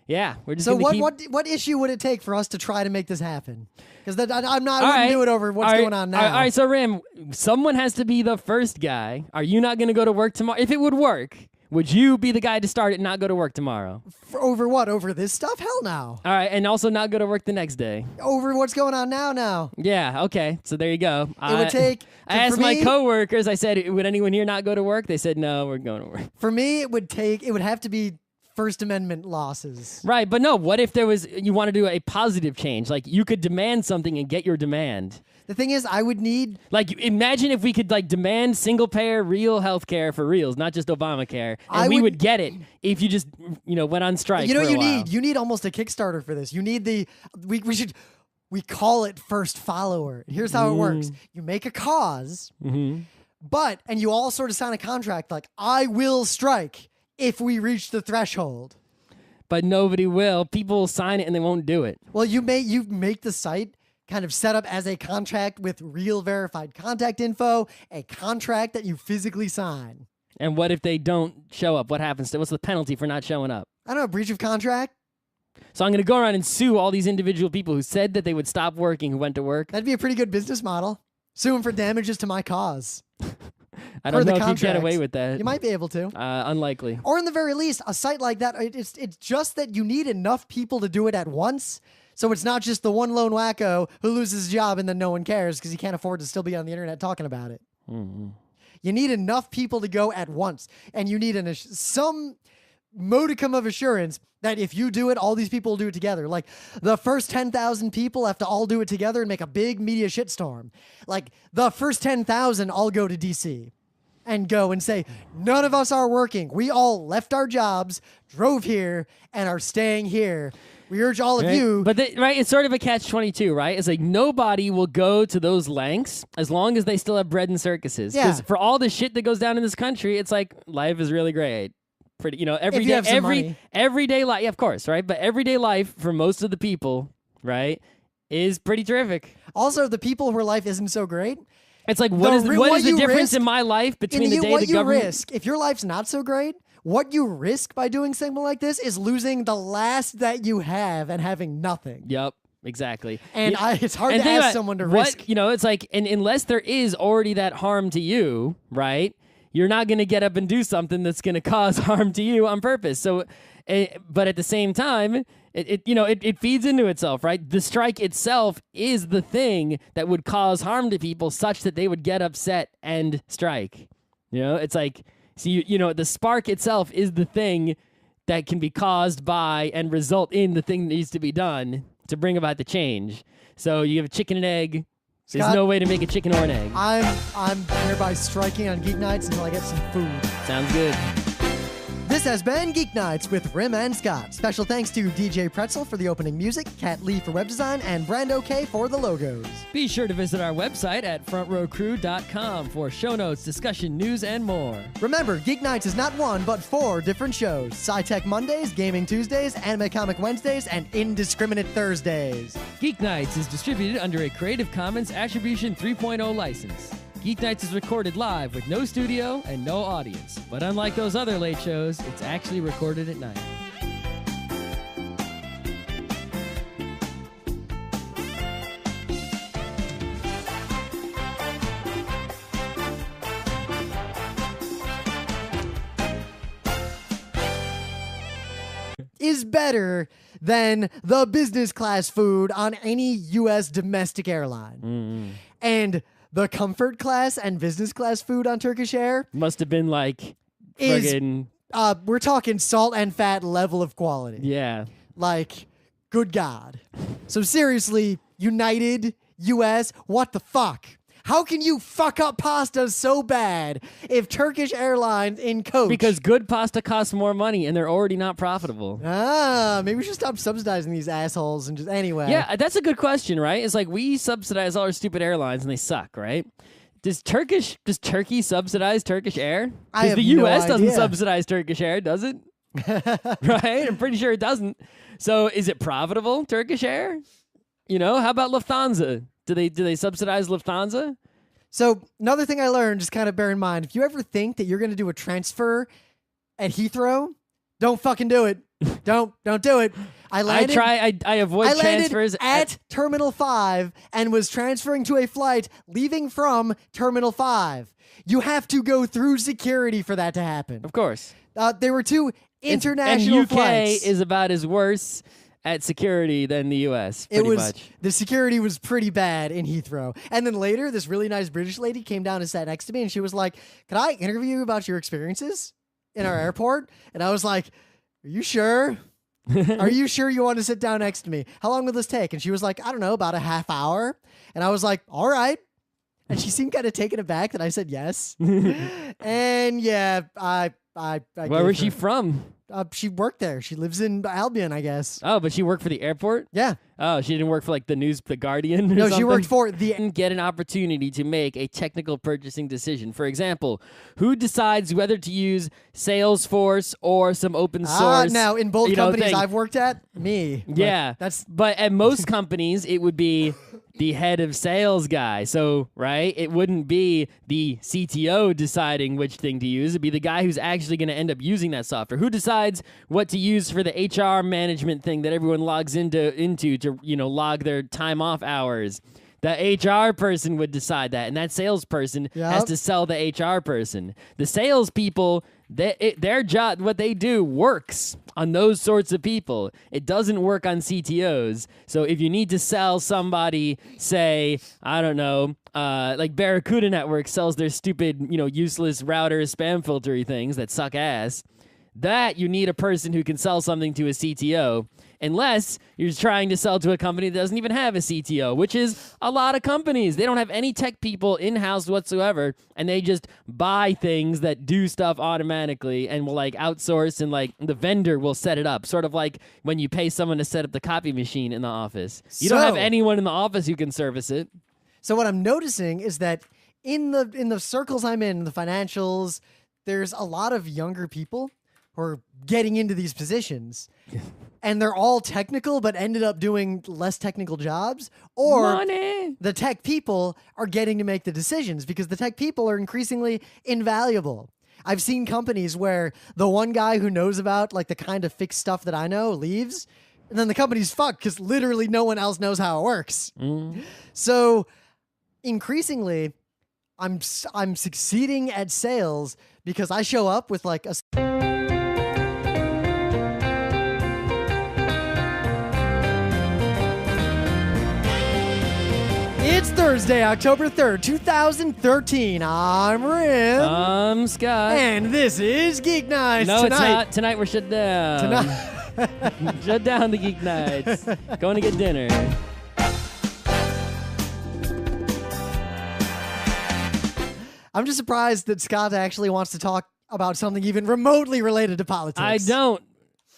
Yeah, we're just. So gonna what issue would it take for us to try to make this happen? Because I wouldn't do it over what's going on now. All right, so Ram, someone has to be the first guy. Are you not going to go to work tomorrow? If it would work, would you be the guy to start it and not go to work tomorrow? Over what? Over this stuff? Hell no. All right, and also not go to work the next day. Over what's going on now? Yeah, okay. So there you go. It would take. I asked my coworkers. I said, "Would anyone here not go to work?" They said, "No, we're going to work." For me, it would have to be First Amendment losses. Right, but no, what if you want to do a positive change? Like, you could demand something and get your demand. The thing is, I would need... Like, imagine if we could, demand single-payer real health care for reals, not just Obamacare, and we would get it if you just, went on strike for a while. You need almost a Kickstarter for this. You need we call it first follower. Here's how it works. You make a cause, and you all sort of sign a contract like, I will strike if we reach the threshold. But nobody will. People will sign it and they won't do it. Well, you make the site kind of set up as a contract with real verified contact info, a contract that you physically sign. And what if they don't show up? What happens? What's the penalty for not showing up? I don't know, breach of contract? So I'm going to go around and sue all these individual people who said that they would stop working who went to work. That'd be a pretty good business model. Sue them for damages to my cause. I don't know if you get away with that. You might be able to. Unlikely. Or in the very least, a site like that, it's just that you need enough people to do it at once. So it's not just the one lone wacko who loses his job and then no one cares because he can't afford to still be on the internet talking about it. You need enough people to go at once. And you need some modicum of assurance that if you do it, all these people will do it together. Like the first 10,000 people have to all do it together and make a big media shitstorm. Like the first 10,000 all go to DC and go and say, none of us are working. We all left our jobs, drove here, and are staying here. We urge all of you. But it's sort of a catch-22, right? It's like nobody will go to those lengths as long as they still have bread and circuses. Yeah. Because for all the shit that goes down in this country, it's like life is really great. Pretty, everyday life. Yeah, of course, right? But everyday life for most of the people, right, is pretty terrific. Also, the people where life isn't so great. It's like what is the difference in my life between the day the government? Risk, if your life's not so great, what you risk by doing something like this is losing the last that you have and having nothing. Yep, exactly. And it's hard to ask someone to risk. It's like, and unless there is already that harm to you, right? You're not going to get up and do something that's going to cause harm to you on purpose. So, but at the same time, it feeds into itself, right? The strike itself is the thing that would cause harm to people such that they would get upset and strike. It's like, the spark itself is the thing that can be caused by and result in the thing that needs to be done to bring about the change. So you have a chicken and egg. Scott, there's no way to make a chicken or an egg. I'm hereby striking on Geeknights until I get some food. Sounds good. This has been Geeknights with Rim and Scott. Special thanks to DJ Pretzel for the opening music, Kat Lee for web design, and Brando K for the logos. Be sure to visit our website at frontrowcrew.com for show notes, discussion, news, and more. Remember, Geeknights is not one, but 4 different shows. Sci-Tech Mondays, Gaming Tuesdays, Anime Comic Wednesdays, and Indiscriminate Thursdays. Geeknights is distributed under a Creative Commons Attribution 3.0 license. Geeknights is recorded live with no studio and no audience. But unlike those other late shows, it's actually recorded at night. Is better than the business class food on any U.S. domestic airline. Mm-hmm. And the comfort class and business class food on Turkish Air must have been like friggin'... we're talking salt and fat level of quality. Yeah. Like, good God. So seriously, United, U.S., what the fuck? How can you fuck up pasta so bad if Turkish Airlines in coach? Because good pasta costs more money and they're already not profitable. Maybe we should stop subsidizing these assholes and just anyway. Yeah, that's a good question, right? It's like we subsidize all our stupid airlines and they suck, right? Does Turkey subsidize Turkish Air? Because the U.S. doesn't subsidize Turkish Air, does it? Right? I'm pretty sure it doesn't. So is it profitable, Turkish Air? How about Lufthansa? Do they subsidize Lufthansa? So another thing I learned, just kind of bear in mind, if you ever think that you're going to do a transfer at Heathrow, don't fucking do it. Don't do it. I avoid transfers at Terminal 5 and was transferring to a flight leaving from Terminal 5. You have to go through security for that to happen. Of course. There were 2 international flights. And UK is about as worse at security than the U.S. much. The security was pretty bad in Heathrow. And then later, this really nice British lady came down and sat next to me, and she was like, "Can I interview you about your experiences in our airport?" And I was like, "Are you sure? Are you sure you want to sit down next to me? How long will this take?" And she was like, "I don't know, about a half hour." And I was like, "All right." And she seemed kind of taken aback that I said yes. And yeah, Where was she from? She worked there. She lives in Albion, I guess. Oh, but she worked for the airport? Yeah. Oh, she didn't work for like the Guardian or No, something? she worked for the... Didn't get an opportunity to make a technical purchasing decision. For example, who decides whether to use Salesforce or some open source? Now, in both companies I've worked at, me. Yeah. But at most companies, it would be the head of sales guy. So, right? It wouldn't be the CTO deciding which thing to use. It'd be the guy who's actually going to end up using that software. Who decides what to use for the HR management thing that everyone logs into to log their time off hours? The HR person would decide that, and that salesperson has to sell the HR person. The salespeople, their job, what they do, works on those sorts of people. It doesn't work on CTOs. So if you need to sell somebody, say, I don't know, like Barracuda Network sells their stupid, useless router spam filtery things that suck ass. that you need a person who can sell something to a CTO, unless you're trying to sell to a company that doesn't even have a CTO, which is a lot of companies. They don't have any tech people in-house whatsoever, and they just buy things that do stuff automatically and will like outsource, and like the vendor will set it up. Sort of like when you pay someone to set up the copy machine in the office. You don't have anyone in the office who can service it. So what I'm noticing is that in the circles I'm in, the financials, there's a lot of younger people who are getting into these positions. And they're all technical, but ended up doing less technical jobs. Or Money. The tech people are getting to make the decisions because the tech people are increasingly invaluable. I've seen companies where the one guy who knows about like the kind of fixed stuff that I know leaves, and then the company's fucked because literally no one else knows how it works. So increasingly, I'm succeeding at sales because I show up with like a... It's Thursday, October 3rd, 2013. I'm Rim. I'm Scott. And this is Geeknights. No, Tonight. it's not. Tonight we're shut down. Tonight. Shut down the Geeknights. Going to get dinner. I'm just surprised that Scott actually wants to talk about something even remotely related to politics. I don't.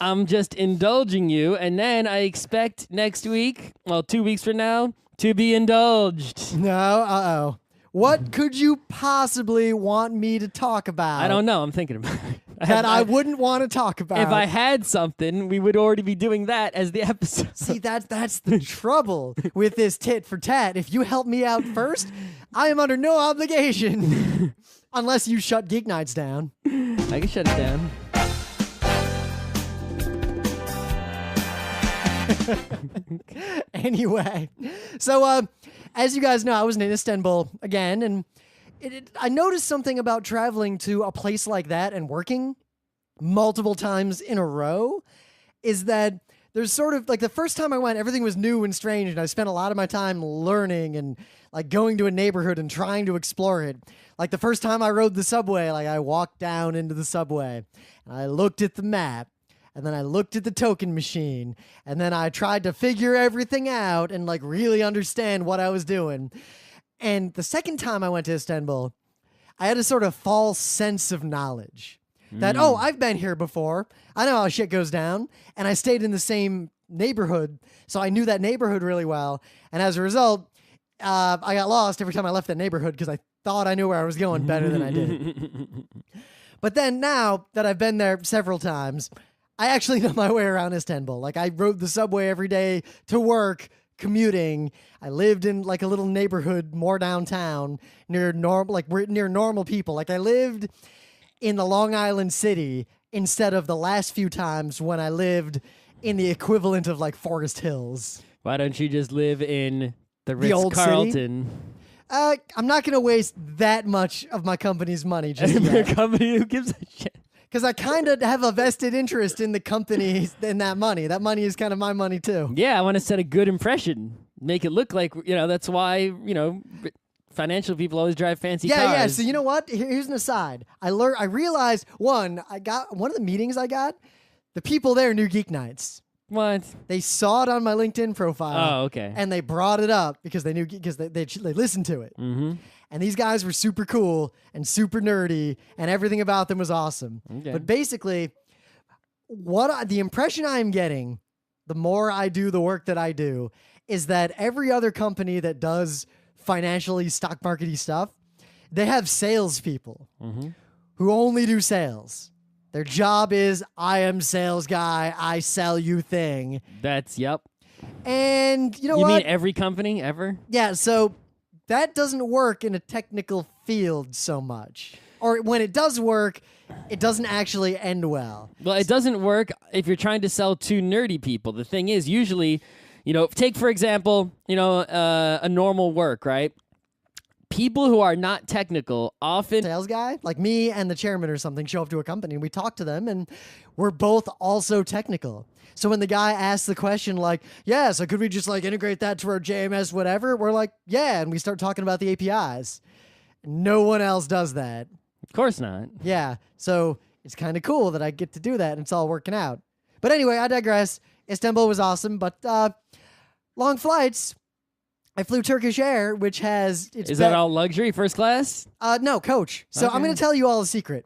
I'm just indulging you, and then I expect next week, well, 2 weeks from now, to be indulged. No, What could you possibly want me to talk about? I don't know. I'm thinking about it. That I wouldn't want to talk about. If I had something, we would already be doing that as the episode. See, that's the trouble with this tit for tat. If you help me out first, I am under no obligation. Unless you shut Geeknights down. I can shut it down. Anyway, so as you guys know, I was in Istanbul again, and I noticed something about traveling to a place like that and working multiple times in a row is that there's sort of like the first time I went, everything was new and strange, and I spent a lot of my time learning and like going to a neighborhood and trying to explore it. Like the first time I rode the subway, like I walked down into the subway and I looked at the map. And then I looked at the token machine, and then I tried to figure everything out and like really understand what I was doing. And the second time I went to Istanbul, I had a sort of false sense of knowledge that, oh, I've been here before. I know how shit goes down. And I stayed in the same neighborhood, so I knew that neighborhood really well. And as a result, I got lost every time I left that neighborhood because I thought I knew where I was going better than I did. But then now that I've been there several times, I actually know my way around Istanbul. Like I rode the subway every day to work, commuting. I lived in like a little neighborhood more downtown near normal people. Like I lived in the Long Island City instead of the last few times when I lived in the equivalent of like Forest Hills. Why don't you just live in the old Ritz-Carlton? I'm not going to waste that much of my company's money just A yet. company who gives a shit. Because I kind of have a vested interest in the company in that money. That money is kind of my money too. Yeah, I want to set a good impression. Make it look like, that's why, financial people always drive fancy cars. Yeah. So you know what? Here's an aside. I realized, one of the meetings I got, the people there knew Geeknights. What? They saw it on my LinkedIn profile. Oh, okay. And they brought it up because they knew, because they listened to it. Mm-hmm. And these guys were super cool and super nerdy, and everything about them was awesome. Okay. But basically, the impression I'm getting, the more I do the work that I do, is that every other company that does financially stock markety stuff, they have salespeople who only do sales. Their job is, I am sales guy, I sell you thing. Yep. And you know what? what? You mean every company ever? Yeah, so that doesn't work in a technical field so much. Or when it does work, it doesn't actually end well. Well, it doesn't work if you're trying to sell to nerdy people. The thing is, usually, take for example, a normal work, right? People who are not technical often... Sales guy, like me and the chairman or something, show up to a company and we talk to them and we're both also technical. So when the guy asks the question like, yeah, so could we just like integrate that to our JMS, whatever? We're like, yeah, and we start talking about the APIs. No one else does that. Of course not. Yeah, so it's kind of cool that I get to do that and it's all working out. But anyway, I digress. Istanbul was awesome, but long flights. I flew Turkish Air, which has... Is that all luxury, first class? No, coach. So I'm going to tell you all a secret.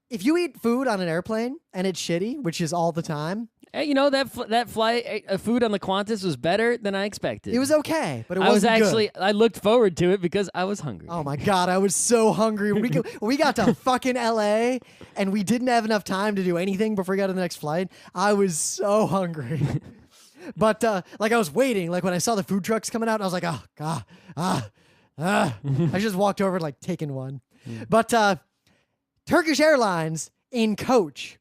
If you eat food on an airplane and it's shitty, which is all the time... Hey, you know, that flight, food on the Qantas was better than I expected. It was okay, but it wasn't good. I looked forward to it because I was hungry. Oh my God, I was so hungry. When we got to fucking LA and we didn't have enough time to do anything before we got to the next flight, I was so hungry. But like I was waiting, like when I saw the food trucks coming out, I was like, oh God, I just walked over and like taken one. But Turkish Airlines in coach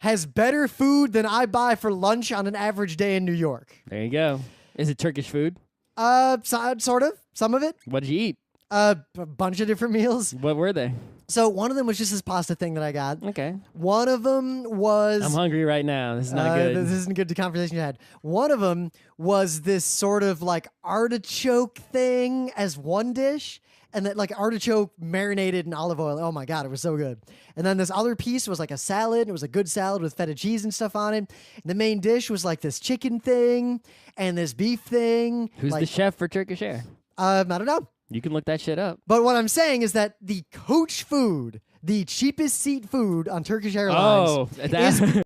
has better food than I buy for lunch on an average day in New York. There you go. Is it Turkish food? Sort of. Some of it. What did you eat? A bunch of different meals. What were they? So one of them was just this pasta thing that I got. Okay. One of them was... I'm hungry right now. This is not good. This isn't good to conversation you had. One of them was this sort of like artichoke thing as one dish. And that like artichoke marinated in olive oil. Oh my God, it was so good. And then this other piece was like a salad. It was a good salad with feta cheese and stuff on it. And the main dish was like this chicken thing and this beef thing. Who's the chef for Turkish Air? I don't know. You can look that shit up. But what I'm saying is that the coach food, the cheapest seat food on Turkish Airlines, is